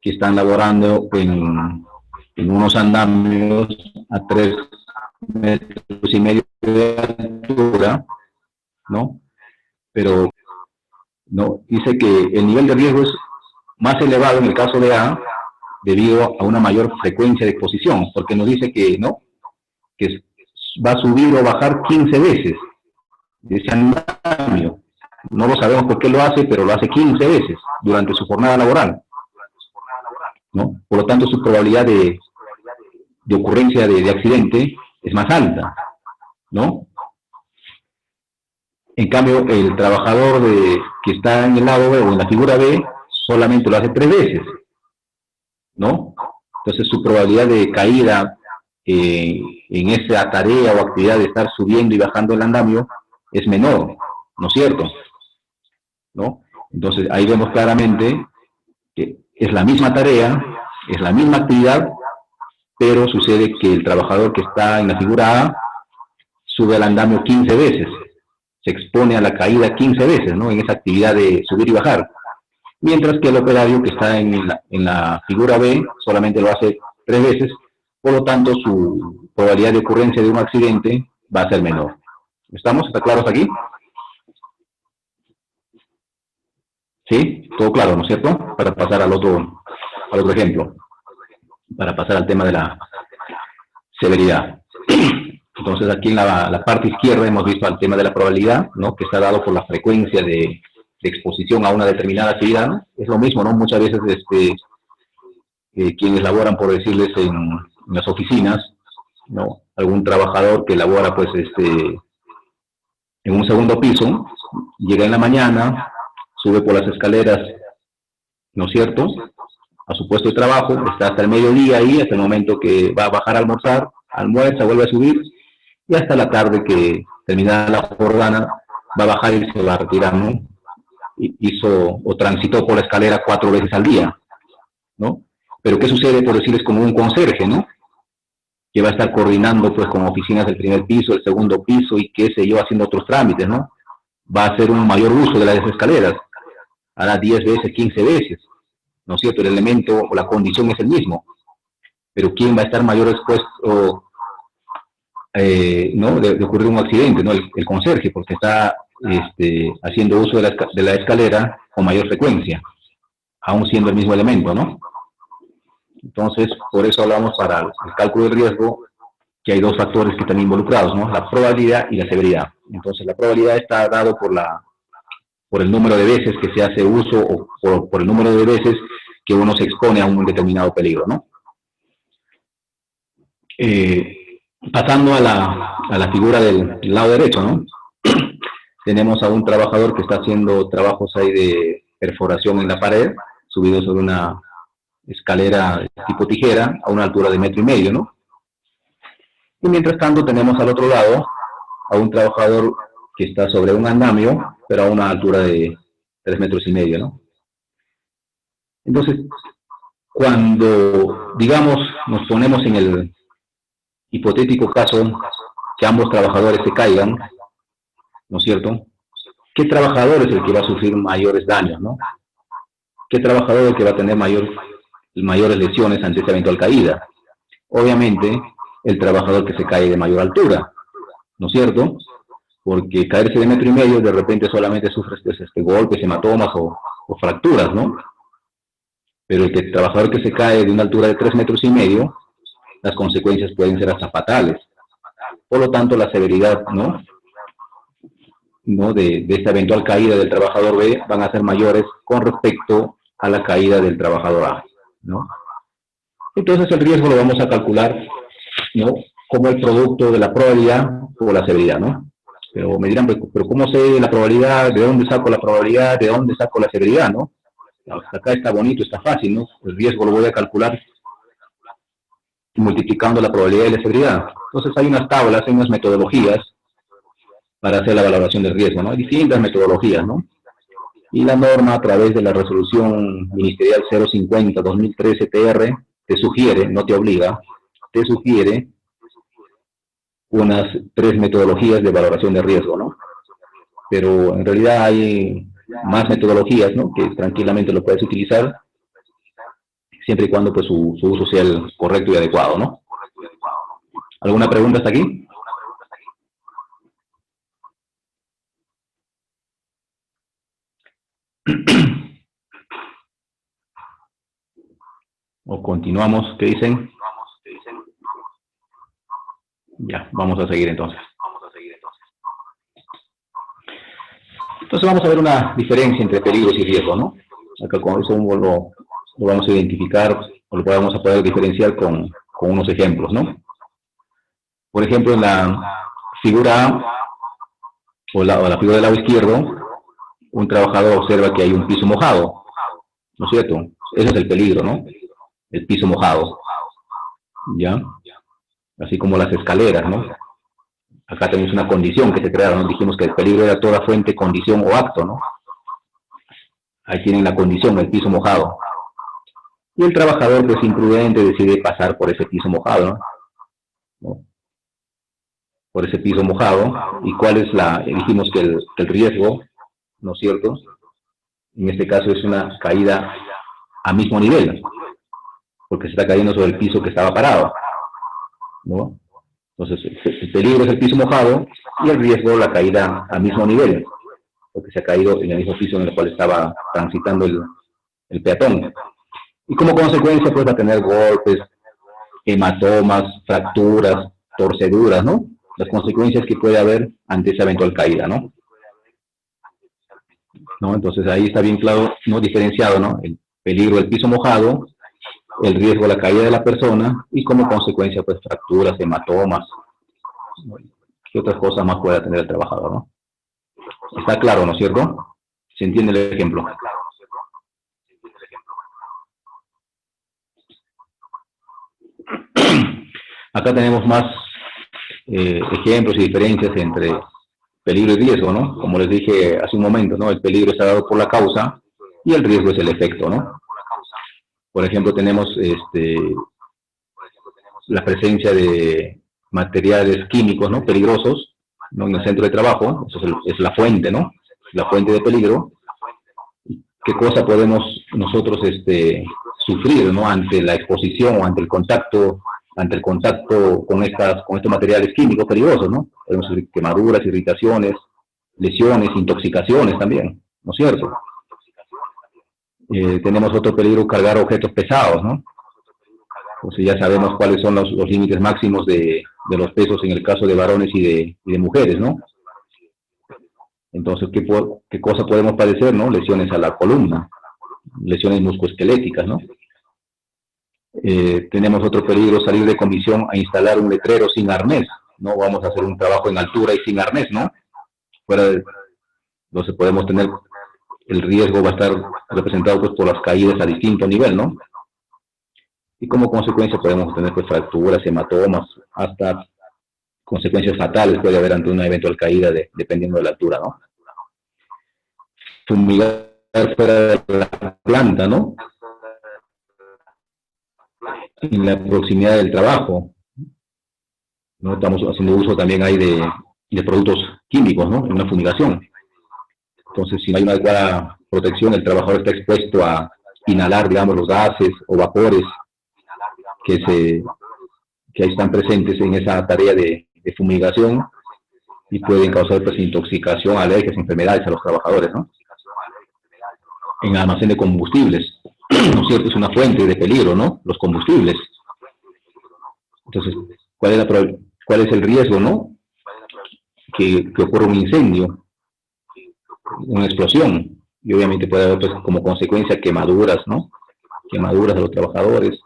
que están laborando en unos andamios a 3,5 metros de altura, ¿no? Pero no dice que el nivel de riesgo es más elevado en el caso de A debido a una mayor frecuencia de exposición, porque nos dice que no, que va a subir o bajar 15 veces de ese andamio. No lo sabemos por qué lo hace, pero lo hace 15 veces durante su jornada laboral, ¿no? Por lo tanto, su probabilidad de ocurrencia de accidente es más alta, ¿no? En cambio, el trabajador que está en el lado B o en la figura B solamente lo hace 3 veces, ¿no? Entonces, su probabilidad de caída en esa tarea o actividad de estar subiendo y bajando el andamio es menor, ¿no es cierto? ¿No? Entonces, ahí vemos claramente que es la misma tarea, es la misma actividad, pero sucede que el trabajador que está en la figura A sube al andamio 15 veces, se expone a la caída 15 veces, ¿no? En esa actividad de subir y bajar. Mientras que el operario que está en la figura B solamente lo hace 3 veces, por lo tanto su probabilidad de ocurrencia de un accidente va a ser menor. ¿Estamos? ¿Está claros aquí? ¿Sí? Todo claro, ¿no es cierto? Para pasar al otro ejemplo, para pasar al tema de la severidad. Entonces aquí en la parte izquierda hemos visto el tema de la probabilidad, ¿no? Que está dado por la frecuencia de exposición a una determinada actividad, ¿no? Es lo mismo, ¿no? Muchas veces quienes laboran, por decirles, en las oficinas, ¿no? Algún trabajador que labora, pues, en un segundo piso, llega en la mañana, sube por las escaleras, ¿no es cierto?, a su puesto de trabajo, está hasta el mediodía ahí, hasta el momento que va a bajar a almorzar, almuerza, vuelve a subir, y hasta la tarde que termina la jornada, va a bajar y se va a retirar, ¿no? Hizo o transitó por la escalera 4 veces al día, ¿no? Pero ¿qué sucede, por decirles, como un conserje, ¿no? Que va a estar coordinando, pues, con oficinas del primer piso, el segundo piso, y qué sé yo, haciendo otros trámites, ¿no? Va a hacer un mayor uso de las escaleras, hará 10 veces, 15 veces, ¿no es cierto? El elemento o la condición es el mismo, pero ¿quién va a estar mayor expuesto, ¿no? de ocurrir un accidente, ¿no? El conserje, porque está haciendo uso de la escalera con mayor frecuencia, aún siendo el mismo elemento, ¿no? Entonces, por eso hablamos para el cálculo de riesgo, que hay dos factores que están involucrados, ¿no? La probabilidad y la severidad. Entonces, la probabilidad está dado por el número de veces que se hace uso o por el número de veces que uno se expone a un determinado peligro, ¿no? Pasando a la figura del lado derecho, ¿no? Tenemos a un trabajador que está haciendo trabajos ahí de perforación en la pared, subido sobre una escalera tipo tijera a una altura de 1,5 metros, ¿no? Y mientras tanto tenemos al otro lado a un trabajador que está sobre un andamio, pero a una altura de 3,5 metros, ¿no? Entonces, cuando, digamos, nos ponemos en el hipotético caso que ambos trabajadores se caigan, ¿no es cierto? ¿Qué trabajador es el que va a sufrir mayores daños, no? ¿Qué trabajador es el que va a tener mayores lesiones ante esa eventual caída? Obviamente, el trabajador que se cae de mayor altura, ¿no es cierto? Porque caerse de 1,5 metros de repente solamente sufre golpes, hematomas o fracturas, ¿no? Pero el trabajador que se cae de una altura de 3,5 metros, las consecuencias pueden ser hasta fatales. Por lo tanto, la severidad, ¿no? De esta eventual caída del trabajador B van a ser mayores con respecto a la caída del trabajador A, ¿no? Entonces el riesgo lo vamos a calcular, ¿no? Como el producto de la probabilidad o la severidad, ¿no? Pero me dirán, pero ¿cómo sé la probabilidad? ¿De dónde saco la probabilidad? ¿De dónde saco la severidad, no? Hasta acá está bonito, está fácil, ¿no? El riesgo lo voy a calcular multiplicando la probabilidad y la severidad. Entonces hay unas tablas, hay unas metodologías para hacer la valoración del riesgo, ¿no? Hay distintas metodologías, ¿no? Y la norma, a través de la resolución ministerial 050-2013-TR, te sugiere, no te obliga, te sugiere unas 3 metodologías de valoración de riesgo, ¿no? Pero en realidad hay más metodologías, ¿no? Que tranquilamente lo puedes utilizar, siempre y cuando pues, su uso sea el correcto y adecuado, ¿no? ¿Alguna pregunta hasta aquí? ¿O continuamos? ¿Qué dicen? Ya, vamos a seguir entonces. Entonces vamos a ver una diferencia entre peligros y riesgos, ¿no? Acá con eso lo vamos a identificar, o lo vamos a poder diferenciar con unos ejemplos, ¿no? Por ejemplo, en la figura A, o la figura del lado izquierdo, un trabajador observa que hay un piso mojado, ¿no es cierto? Ese es el peligro, ¿no? El piso mojado, ¿ya? Así como las escaleras, ¿no? Acá tenemos una condición que se crearon, ¿no? Dijimos que el peligro era toda fuente, condición o acto, ¿no? Ahí tienen la condición, el piso mojado. Y el trabajador, pues imprudente, decide pasar por ese piso mojado, ¿no? Por ese piso mojado. ¿Y cuál es dijimos que el riesgo, ¿no es cierto? En este caso es una caída a mismo nivel, porque se está cayendo sobre el piso que estaba parado, ¿no? Entonces, el peligro es el piso mojado y el riesgo la caída a mismo nivel, porque se ha caído en el mismo piso en el cual estaba transitando el peatón. Y como consecuencia, pues va a tener golpes, hematomas, fracturas, torceduras, ¿no? Las consecuencias que puede haber ante esa eventual caída, ¿no? Entonces ahí está bien claro, ¿no? Diferenciado, ¿no? El peligro del piso mojado, el riesgo de la caída de la persona y como consecuencia, pues fracturas, hematomas, ¿qué otras cosas más puede tener el trabajador, no? Está claro, ¿no es cierto? ¿Se entiende el ejemplo? Acá tenemos más ejemplos y diferencias entre peligro y riesgo, ¿no? Como les dije hace un momento, ¿no? El peligro está dado por la causa y el riesgo es el efecto, ¿no? Por ejemplo, tenemos la presencia de materiales químicos, ¿no? Peligrosos, ¿no? En el centro de trabajo. Eso es la fuente, ¿no? La fuente de peligro. ¿Qué cosa podemos nosotros sufrir, ¿no? Ante la exposición o ante el contacto con estos materiales químicos peligrosos, ¿no? Podemos sufrir quemaduras, irritaciones, lesiones, intoxicaciones también, ¿no es cierto? Tenemos otro peligro, cargar objetos pesados, ¿no? Entonces ya sabemos cuáles son los límites máximos de los pesos en el caso de varones y de mujeres, ¿no? Entonces, ¿qué cosa podemos padecer, no? Lesiones a la columna, lesiones musculoesqueléticas, ¿no? Tenemos otro peligro, salir de comisión a instalar un letrero sin arnés, ¿no? Vamos a hacer un trabajo en altura y sin arnés, ¿no? Entonces podemos tener, el riesgo va a estar representado pues por las caídas a distinto nivel, ¿no? Y como consecuencia podemos tener pues fracturas, hematomas, hasta consecuencias fatales puede haber ante una eventual caída dependiendo de la altura, ¿no? Fumigar fuera de la planta, ¿no? En la proximidad del trabajo, ¿no? Estamos haciendo uso también ahí de productos químicos, ¿no? En una fumigación. Entonces, si no hay una adecuada protección, el trabajador está expuesto a inhalar, digamos, los gases o vapores que ahí están presentes en esa tarea de fumigación y pueden causar pues intoxicación, alergias, enfermedades a los trabajadores, ¿no? En almacén de combustibles, ¿no es cierto? Es una fuente de peligro, ¿no? Los combustibles. Entonces, ¿cuál es el riesgo, no? Que ocurra un incendio, una explosión, y obviamente puede haber pues, como consecuencia quemaduras, ¿no? Quemaduras a los trabajadores,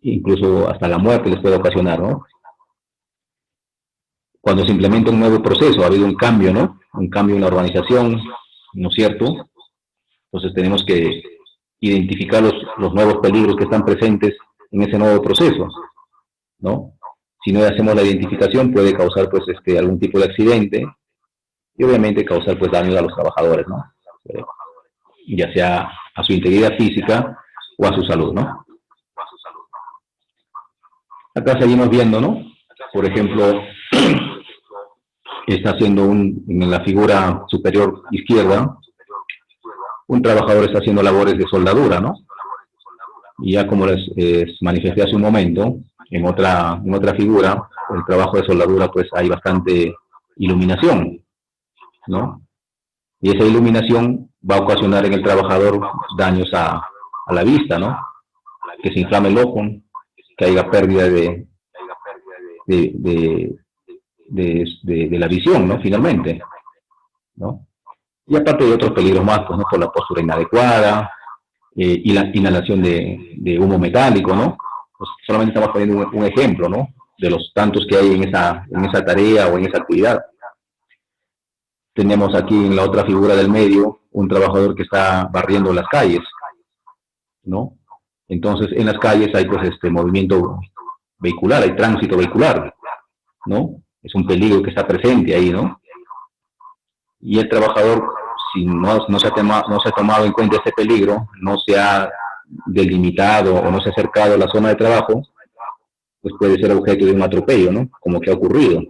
incluso hasta la muerte les puede ocasionar, ¿no? Cuando se implementa un nuevo proceso, ha habido un cambio, ¿no? Un cambio en la organización, ¿no es cierto? Entonces tenemos que identificar los nuevos peligros que están presentes en ese nuevo proceso, ¿no? Si no hacemos la identificación puede causar pues algún tipo de accidente y obviamente causar pues daños a los trabajadores, ¿no? Ya sea a su integridad física o a su salud, ¿no? Acá seguimos viendo, ¿no? Por ejemplo, está haciendo en la figura superior izquierda, un trabajador está haciendo labores de soldadura, ¿no? Y ya como les manifesté hace un momento, en otra figura, el trabajo de soldadura, pues hay bastante iluminación, ¿no? Y esa iluminación va a ocasionar en el trabajador daños a la vista, ¿no? Que se inflame el ojo, que haya pérdida de la visión, ¿no? Finalmente, ¿no? Y aparte de otros peligros más, pues, ¿no? Por la postura inadecuada y la inhalación de humo metálico, ¿no? Pues solamente estamos poniendo un ejemplo, ¿no? De los tantos que hay en esa tarea o en esa actividad. Tenemos aquí en la otra figura del medio un trabajador que está barriendo las calles, ¿no? Entonces, en las calles hay pues movimiento vehicular, hay tránsito vehicular, ¿no? Es un peligro que está presente ahí, ¿no? Y el trabajador, si no se ha tomado en cuenta este peligro, no se ha delimitado o no se ha acercado a la zona de trabajo, pues puede ser objeto de un atropello, ¿no? Como que ha ocurrido.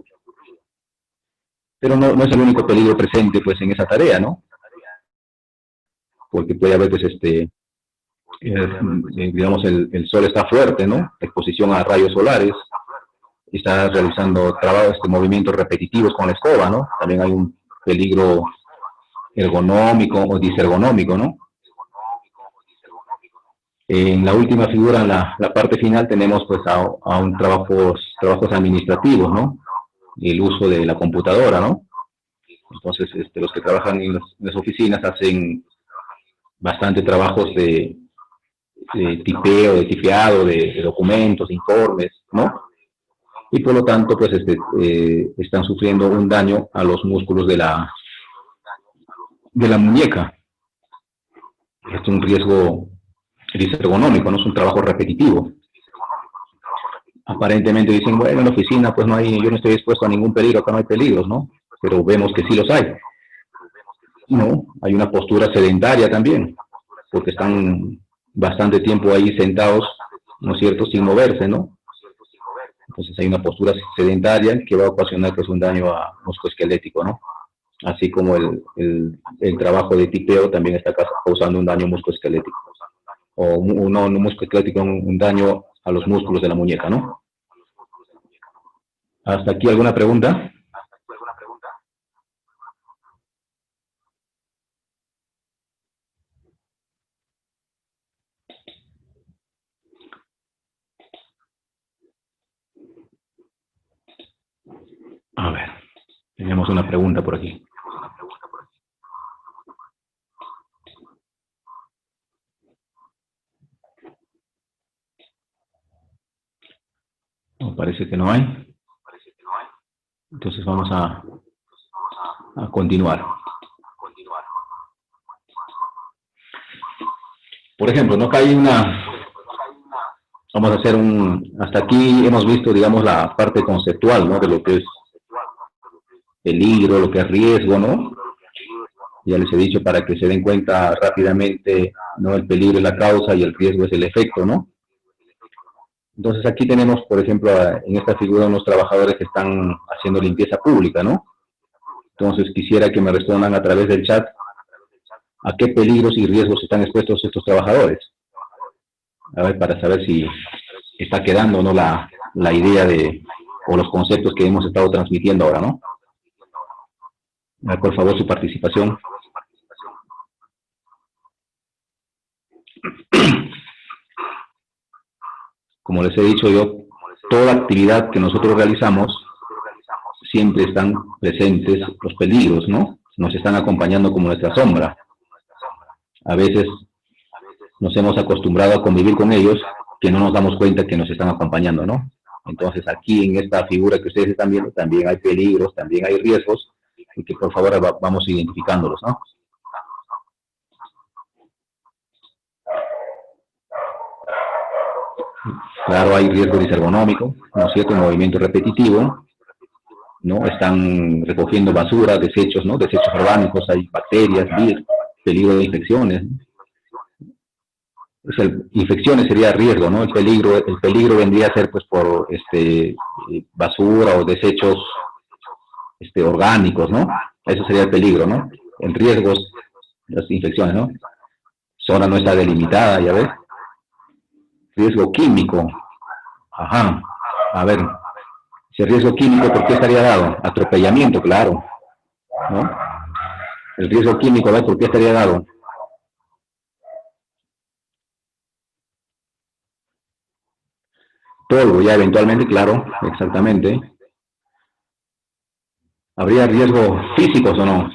Pero no es el único peligro presente, pues, en esa tarea, ¿no? Porque puede haber, pues, digamos, el sol está fuerte, ¿no? Exposición a rayos solares, está realizando trabajos, movimientos repetitivos con la escoba, ¿no? También hay un peligro ergonómico o disergonómico, ¿no? En la última figura, en la parte final, tenemos pues a un trabajos administrativos, ¿no? El uso de la computadora, ¿no? Entonces, los que trabajan en las oficinas hacen bastante trabajos de tipeo, de tipeado, de documentos, informes, ¿no? Y por lo tanto, pues, están sufriendo un daño a los músculos de la muñeca. Es un riesgo disergonómico, no es un trabajo repetitivo. Aparentemente dicen, bueno, en la oficina pues yo no estoy expuesto a ningún peligro, acá no hay peligros, ¿no? Pero vemos que sí los hay. No, hay una postura sedentaria también, porque están bastante tiempo ahí sentados, ¿no es cierto?, sin moverse, ¿no? Entonces hay una postura sedentaria que va a ocasionar pues un daño musculoesquelético, ¿no? Así como el trabajo de tipeo también está causando un daño musculoesquelético. O no musculoesquelético, un daño a los músculos de la muñeca, ¿no? ¿Hasta aquí alguna pregunta? A ver, tenemos una pregunta por aquí. Parece que no hay. Entonces vamos a continuar. Por ejemplo, ¿no? Acá hay vamos a hacer hasta aquí hemos visto, digamos, la parte conceptual, ¿no? De lo que es peligro, lo que es riesgo, ¿no? Ya les he dicho para que se den cuenta rápidamente, ¿no? El peligro es la causa y el riesgo es el efecto, ¿no? Entonces aquí tenemos, por ejemplo, en esta figura unos trabajadores que están haciendo limpieza pública, ¿no? Entonces quisiera que me respondan a través del chat a qué peligros y riesgos están expuestos estos trabajadores. A ver, para saber si está quedando o no la idea o los conceptos que hemos estado transmitiendo ahora, ¿no? A ver, por favor, su participación. Como les he dicho yo, toda actividad que nosotros realizamos, siempre están presentes los peligros, ¿no? Nos están acompañando como nuestra sombra. A veces nos hemos acostumbrado a convivir con ellos que no nos damos cuenta que nos están acompañando, ¿no? Entonces aquí en esta figura que ustedes están viendo también hay peligros, también hay riesgos, y que por favor vamos identificándolos, ¿no? Claro, hay riesgo disergonómico, ¿no es cierto? Movimiento repetitivo, ¿no? Están recogiendo basura, desechos, ¿no? Desechos orgánicos, hay bacterias, virus, peligro de infecciones, ¿no? Infecciones sería riesgo, ¿no? El peligro vendría a ser, pues, por basura o desechos orgánicos, ¿no? Eso sería el peligro, ¿no? El riesgo, las infecciones, ¿no? Zona no está delimitada, ya ves. Riesgo químico. Ajá. A ver, ese riesgo químico, ¿por qué estaría dado? Atropellamiento, claro, ¿no? El riesgo químico, a ver, ¿por qué estaría dado? Polvo, ya eventualmente, claro, exactamente. ¿Habría riesgos físicos o no?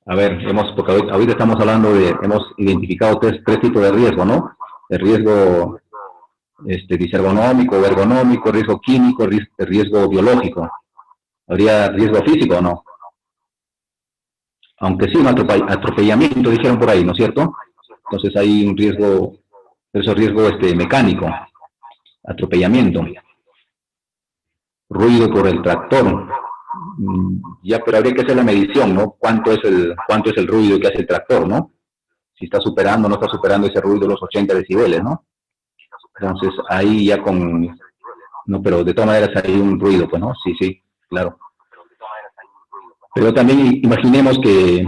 A ver, porque ahorita estamos hablando hemos identificado tres tipos de riesgo, ¿no? El riesgo disergonómico o ergonómico, riesgo químico, riesgo biológico. ¿Habría riesgo físico o no? Aunque sí, un atropellamiento, dijeron por ahí, ¿no es cierto? Entonces hay un riesgo, eso es riesgo mecánico, atropellamiento. Ruido por el tractor. Ya, pero habría que hacer la medición, ¿no? ¿Cuánto es el ruido que hace el tractor, ¿no? Si está superando o no está superando ese ruido los 80 decibeles, ¿no? Entonces, ahí ya no, pero de todas maneras hay un ruido, pues, ¿no? Sí, claro. Pero también imaginemos que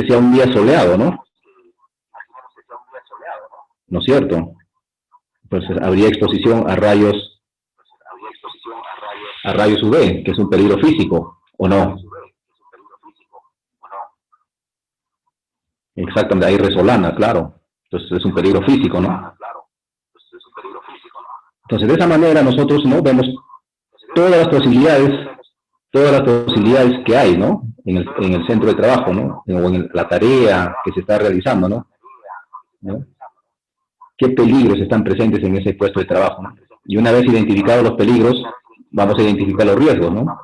sea un día soleado, ¿no? ¿No es cierto? Pues habría exposición a rayos UV, que es un peligro físico, ¿o no? Exactamente, hay resolana, claro. Entonces es un peligro físico, ¿no? Entonces de esa manera nosotros, ¿no? Vemos todas las posibilidades que hay, ¿no? En el centro de trabajo, ¿no? O en la tarea que se está realizando, ¿no? ¿Qué peligros están presentes en ese puesto de trabajo, ¿no? Y una vez identificados los peligros, vamos a identificar los riesgos, ¿no?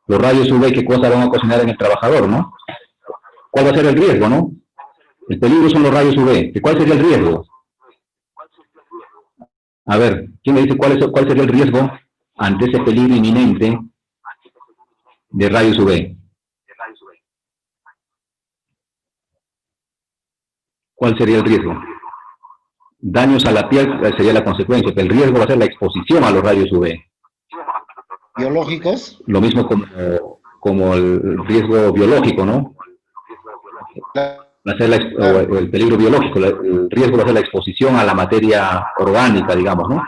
Los rayos UV, ¿qué cosas van a ocasionar en el trabajador, ¿no? ¿Cuál va a ser el riesgo, no? El peligro son los rayos UV. ¿Cuál sería el riesgo? A ver, ¿quién me dice cuál sería el riesgo ante ese peligro inminente de rayos UV? ¿Cuál sería el riesgo? Daños a la piel sería la consecuencia, pero el riesgo va a ser la exposición a los rayos UV. ¿Biológicos? Lo mismo como el riesgo biológico, ¿no? Va a ser el peligro biológico, el riesgo va a ser la exposición a la materia orgánica, digamos, ¿no?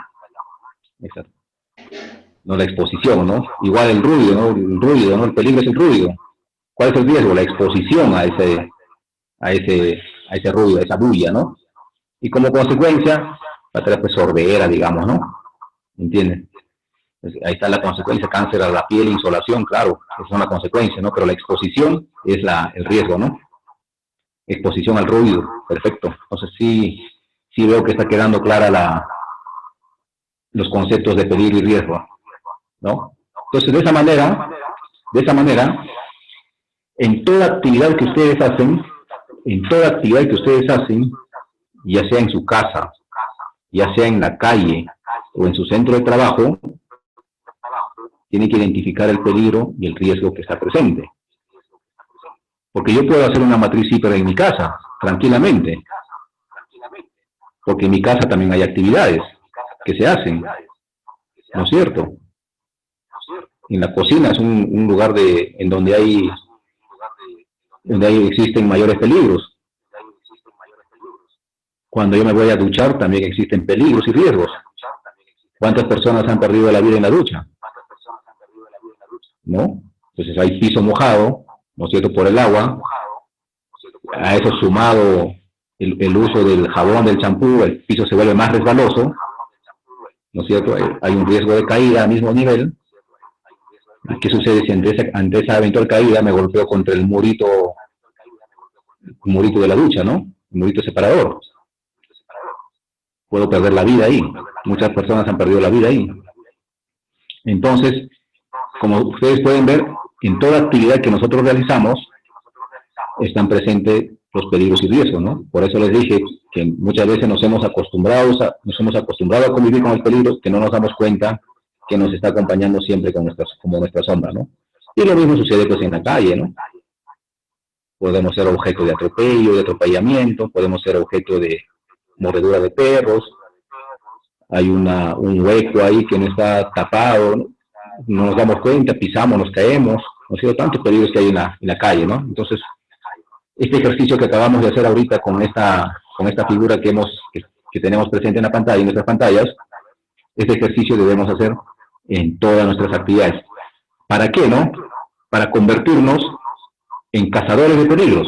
Exacto. No la exposición, ¿no? Igual el ruido, ¿no? El peligro es el ruido. ¿Cuál es el riesgo? La exposición a ese ruido, a esa bulla, ¿no? Y como consecuencia, va a tener pues sordera, digamos, ¿no? ¿Entienden? Ahí está la consecuencia, cáncer a la piel, insolación, claro, esa es una consecuencia, ¿no? Pero la exposición es el riesgo, ¿no? Exposición al ruido, perfecto. Entonces sí veo que está quedando clara los conceptos de peligro y riesgo, ¿no? Entonces, de esa manera, en toda actividad que ustedes hacen, ya sea en su casa, ya sea en la calle o en su centro de trabajo, tienen que identificar el peligro y el riesgo que está presente. Porque yo puedo hacer una matriz CIPER en mi casa, tranquilamente, porque en mi casa también hay actividades que se hacen, ¿no es cierto? En la cocina es un lugar en donde existen mayores peligros. Cuando yo me voy a duchar también existen peligros y riesgos. ¿Cuántas personas han perdido la vida en la ducha? ¿No? Entonces hay piso mojado, ¿no es cierto?, por el agua. A eso sumado el uso del jabón, del champú, el piso se vuelve más resbaloso, ¿no es cierto? Hay un riesgo de caída a mismo nivel. ¿Qué sucede si ante esa eventual caída me golpeo contra el murito de la ducha, ¿no? El murito separador. Puedo perder la vida ahí. Muchas personas han perdido la vida ahí. Entonces, como ustedes pueden ver, en toda actividad que nosotros realizamos, están presentes los peligros y riesgos, ¿no? Por eso les dije que muchas veces nos hemos acostumbrado a convivir con el peligro, que no nos damos cuenta que nos está acompañando siempre como nuestra sombra, ¿no? Y lo mismo sucede pues en la calle, ¿no? Podemos ser objeto de atropello, de atropellamiento, podemos ser objeto de mordedura de perros, hay un hueco ahí que no está tapado, ¿no? No nos damos cuenta, pisamos, nos caemos, no sé, tantos peligros que hay en la calle, ¿no? Entonces, este ejercicio que acabamos de hacer ahorita con esta figura que tenemos presente en la pantalla, en nuestras pantallas, este ejercicio debemos hacer en todas nuestras actividades. ¿Para qué, no? Para convertirnos en cazadores de peligros,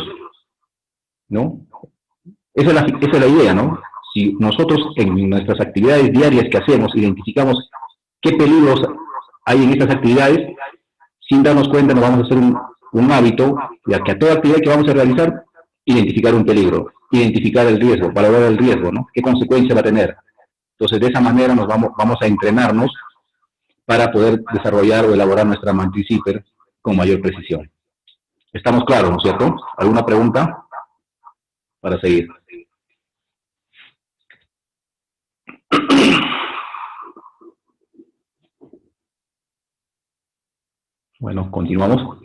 ¿no? Esa es la idea, ¿no? Si nosotros en nuestras actividades diarias que hacemos identificamos qué peligros hay en estas actividades, sin darnos cuenta nos vamos a hacer un hábito, ya que a toda actividad que vamos a realizar, identificar un peligro, identificar el riesgo, valorar el riesgo, ¿no? ¿Qué consecuencia va a tener? Entonces, de esa manera vamos a entrenarnos para poder desarrollar o elaborar nuestra matriz CIPER con mayor precisión. ¿Estamos claros, no es cierto? ¿Alguna pregunta para seguir? Bueno, continuamos.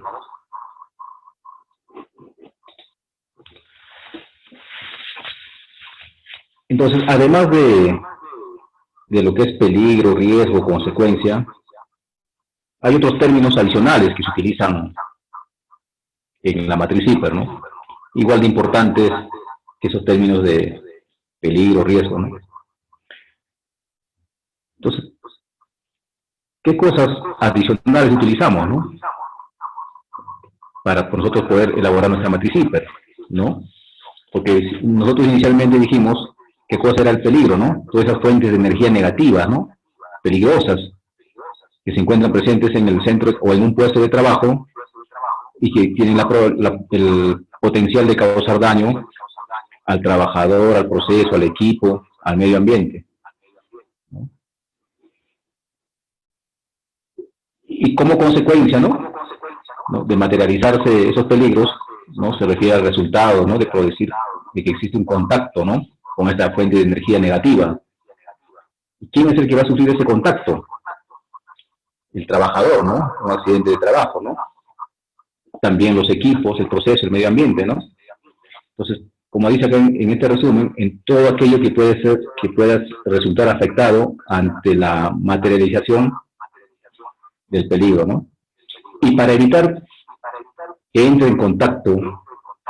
Entonces, además de lo que es peligro, riesgo, consecuencia, hay otros términos adicionales que se utilizan en la matriz CIPER, ¿no? Igual de importantes que esos términos de peligro, riesgo, ¿no? Entonces, ¿qué cosas adicionales utilizamos, no? Para nosotros poder elaborar nuestra matriz CIPER, ¿no? Porque nosotros inicialmente dijimos qué cosa era el peligro, ¿no? Todas esas fuentes de energía negativas, ¿no? Peligrosas, que se encuentran presentes en el centro o en un puesto de trabajo y que tienen el potencial de causar daño al trabajador, al proceso, al equipo, al medio ambiente, ¿no? Y como consecuencia, ¿no? De materializarse esos peligros, ¿no? Se refiere al resultado, ¿no? De producir, de que existe un contacto, ¿no? Con esta fuente de energía negativa. ¿Y quién es el que va a sufrir ese contacto? El trabajador, ¿no? Un accidente de trabajo, ¿no? También los equipos, el proceso, el medio ambiente, ¿no? Entonces, como dice acá en este resumen, en todo aquello que pueda resultar afectado ante la materialización del peligro, ¿no? Y para evitar que entre en contacto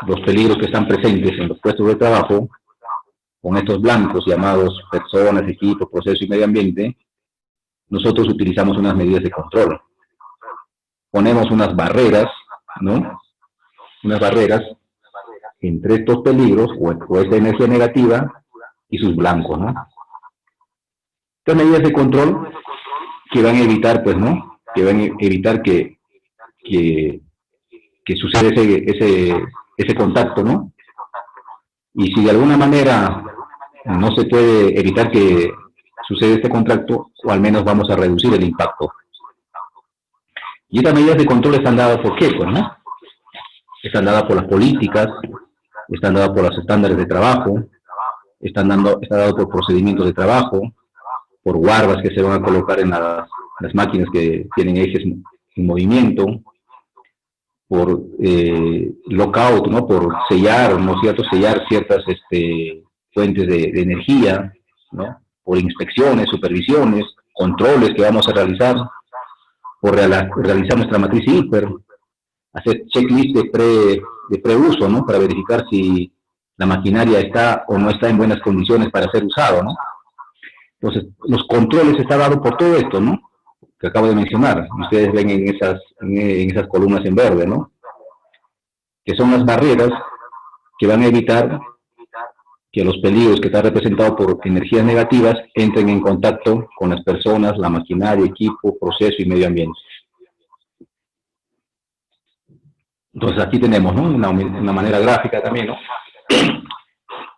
los peligros que están presentes en los puestos de trabajo con estos blancos llamados personas, equipo, proceso y medio ambiente, nosotros utilizamos unas medidas de control. Ponemos unas barreras, ¿no? Unas barreras entre estos peligros o esta energía negativa y sus blancos, ¿no? Estas medidas de control que van a evitar, pues, ¿no? Que van a evitar que sucede ese contacto, ¿no? Y si de alguna manera no se puede evitar que sucede este contacto, o al menos vamos a reducir el impacto. Y estas medidas de control están dadas por qué, pues, ¿no? Están dadas por las políticas, están dadas por los estándares de trabajo, está dado por procedimientos de trabajo, por guardas que se van a colocar en las máquinas que tienen ejes en movimiento, por lockout, ¿no? Por sellar, ¿no es cierto? Sellar ciertas fuentes de energía, ¿no? Por inspecciones, supervisiones, controles que vamos a realizar, por realizar nuestra matriz hiper, hacer checklist de preuso, ¿no? Para verificar si la maquinaria está o no está en buenas condiciones para ser usado, ¿no? Entonces, los controles están dados por todo esto, ¿no? Que acabo de mencionar. Ustedes ven en esas columnas en verde, ¿no? Que son las barreras que van a evitar que los peligros que están representados por energías negativas entren en contacto con las personas, la maquinaria, equipo, proceso y medio ambiente. Entonces aquí tenemos, ¿no? Una manera gráfica también, ¿no?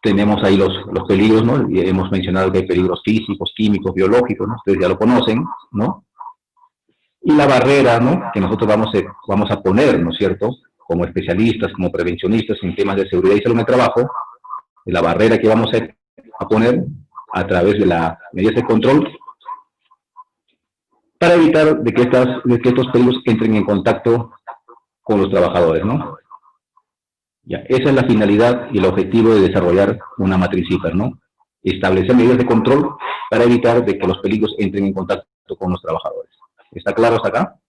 Tenemos ahí los peligros, ¿no? Y hemos mencionado que hay peligros físicos, químicos, biológicos, ¿no? Ustedes ya lo conocen, ¿no? Y la barrera, ¿no? Que nosotros vamos a poner, ¿no es cierto? Como especialistas, como prevencionistas en temas de seguridad y salud en el trabajo, la barrera que vamos a poner a través de las medidas de control para evitar de que estos peligros entren en contacto con los trabajadores, ¿no? Ya, esa es la finalidad y el objetivo de desarrollar una matriz hiper, ¿no? Establecer medidas de control para evitar de que los peligros entren en contacto con los trabajadores. ¿Está claro hasta acá?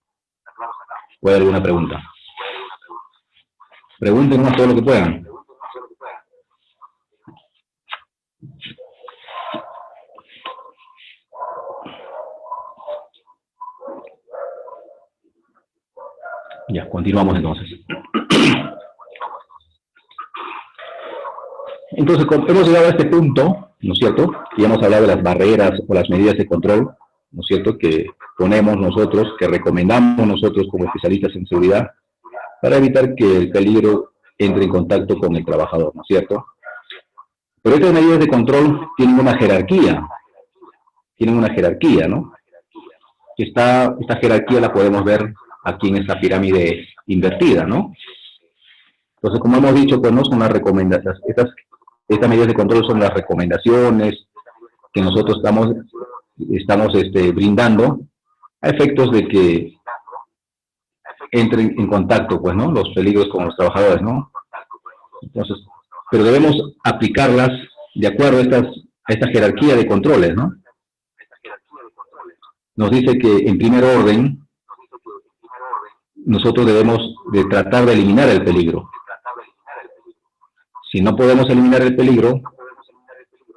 ¿O hay alguna pregunta? Pregúntenos todo lo que puedan. Ya, continuamos entonces. Entonces, hemos llegado a este punto, ¿no es cierto? Y hemos hablado de las barreras o las medidas de control, ¿no es cierto?, que ponemos nosotros, que recomendamos nosotros como especialistas en seguridad, para evitar que el peligro entre en contacto con el trabajador, ¿no es cierto? Pero estas medidas de control tienen una jerarquía, ¿no? Esta jerarquía la podemos ver aquí en esta pirámide invertida, ¿no? Entonces, como hemos dicho, pues no son las recomendaciones, estas medidas de control son las recomendaciones que nosotros estamos brindando a efectos de que entren en contacto, pues, ¿no?, los peligros con los trabajadores, ¿no? Entonces, pero debemos aplicarlas de acuerdo a esta jerarquía de controles, ¿no? Nos dice que, en primer orden, nosotros debemos de tratar de eliminar el peligro. Si no podemos eliminar el peligro,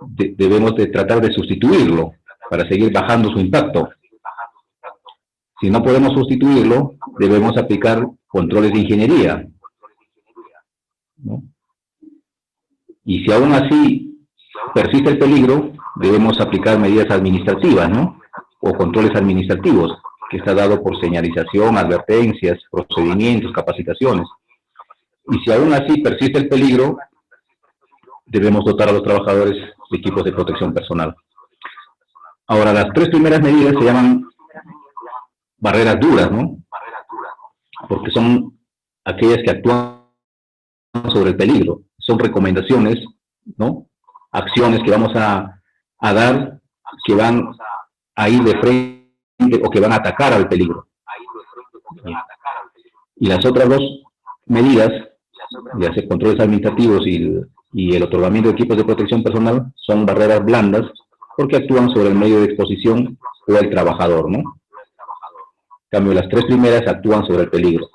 debemos de tratar de sustituirlo para seguir bajando su impacto. Si no podemos sustituirlo, debemos aplicar controles de ingeniería, ¿no? Y si aún así persiste el peligro, debemos aplicar medidas administrativas, ¿no?, o controles administrativos, que está dado por señalización, advertencias, procedimientos, capacitaciones. Y si aún así persiste el peligro, debemos dotar a los trabajadores de equipos de protección personal. Ahora, las tres primeras medidas se llaman barreras duras, ¿no? Porque son aquellas que actúan sobre el peligro. Son recomendaciones, ¿no?, acciones que vamos a dar, que van a ir de frente o que van a atacar al peligro. Y las otras dos medidas, ya sea controles administrativos y el otorgamiento de equipos de protección personal, son barreras blandas porque actúan sobre el medio de exposición o el trabajador, ¿no? En cambio, las tres primeras actúan sobre el peligro.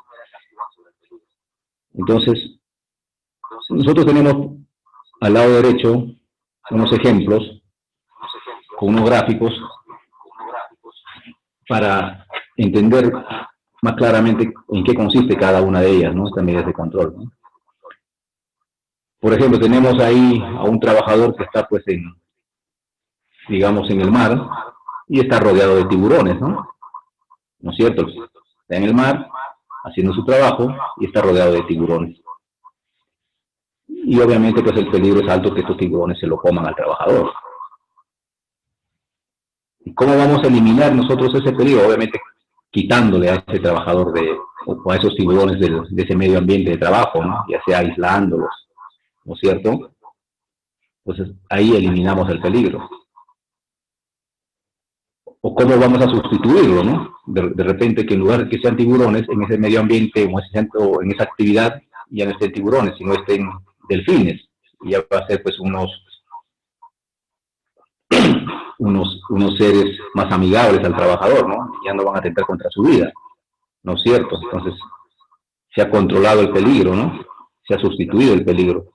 Entonces, nosotros tenemos al lado derecho unos ejemplos con unos gráficos para entender más claramente en qué consiste cada una de ellas, ¿no?, estas medidas de control, ¿no? Por ejemplo, tenemos ahí a un trabajador que está, pues, digamos, en el mar, y está rodeado de tiburones, ¿no? ¿No es cierto? Está en el mar, haciendo su trabajo, y está rodeado de tiburones. Y obviamente, pues, el peligro es alto que estos tiburones se lo coman al trabajador. ¿Y cómo vamos a eliminar nosotros ese peligro? Obviamente quitándole a ese trabajador o a esos tiburones de ese medio ambiente de trabajo, ¿no? Ya sea aislándolos, ¿no es cierto? Entonces ahí eliminamos el peligro. O cómo vamos a sustituirlo, ¿no? De repente que en lugar de que sean tiburones, en ese medio ambiente o en esa actividad ya no estén tiburones, sino estén delfines. Y ya va a ser pues unos seres más amigables al trabajador, ¿no? Ya no van a atentar contra su vida, ¿no es cierto? Entonces se ha controlado el peligro, ¿no? Se ha sustituido el peligro.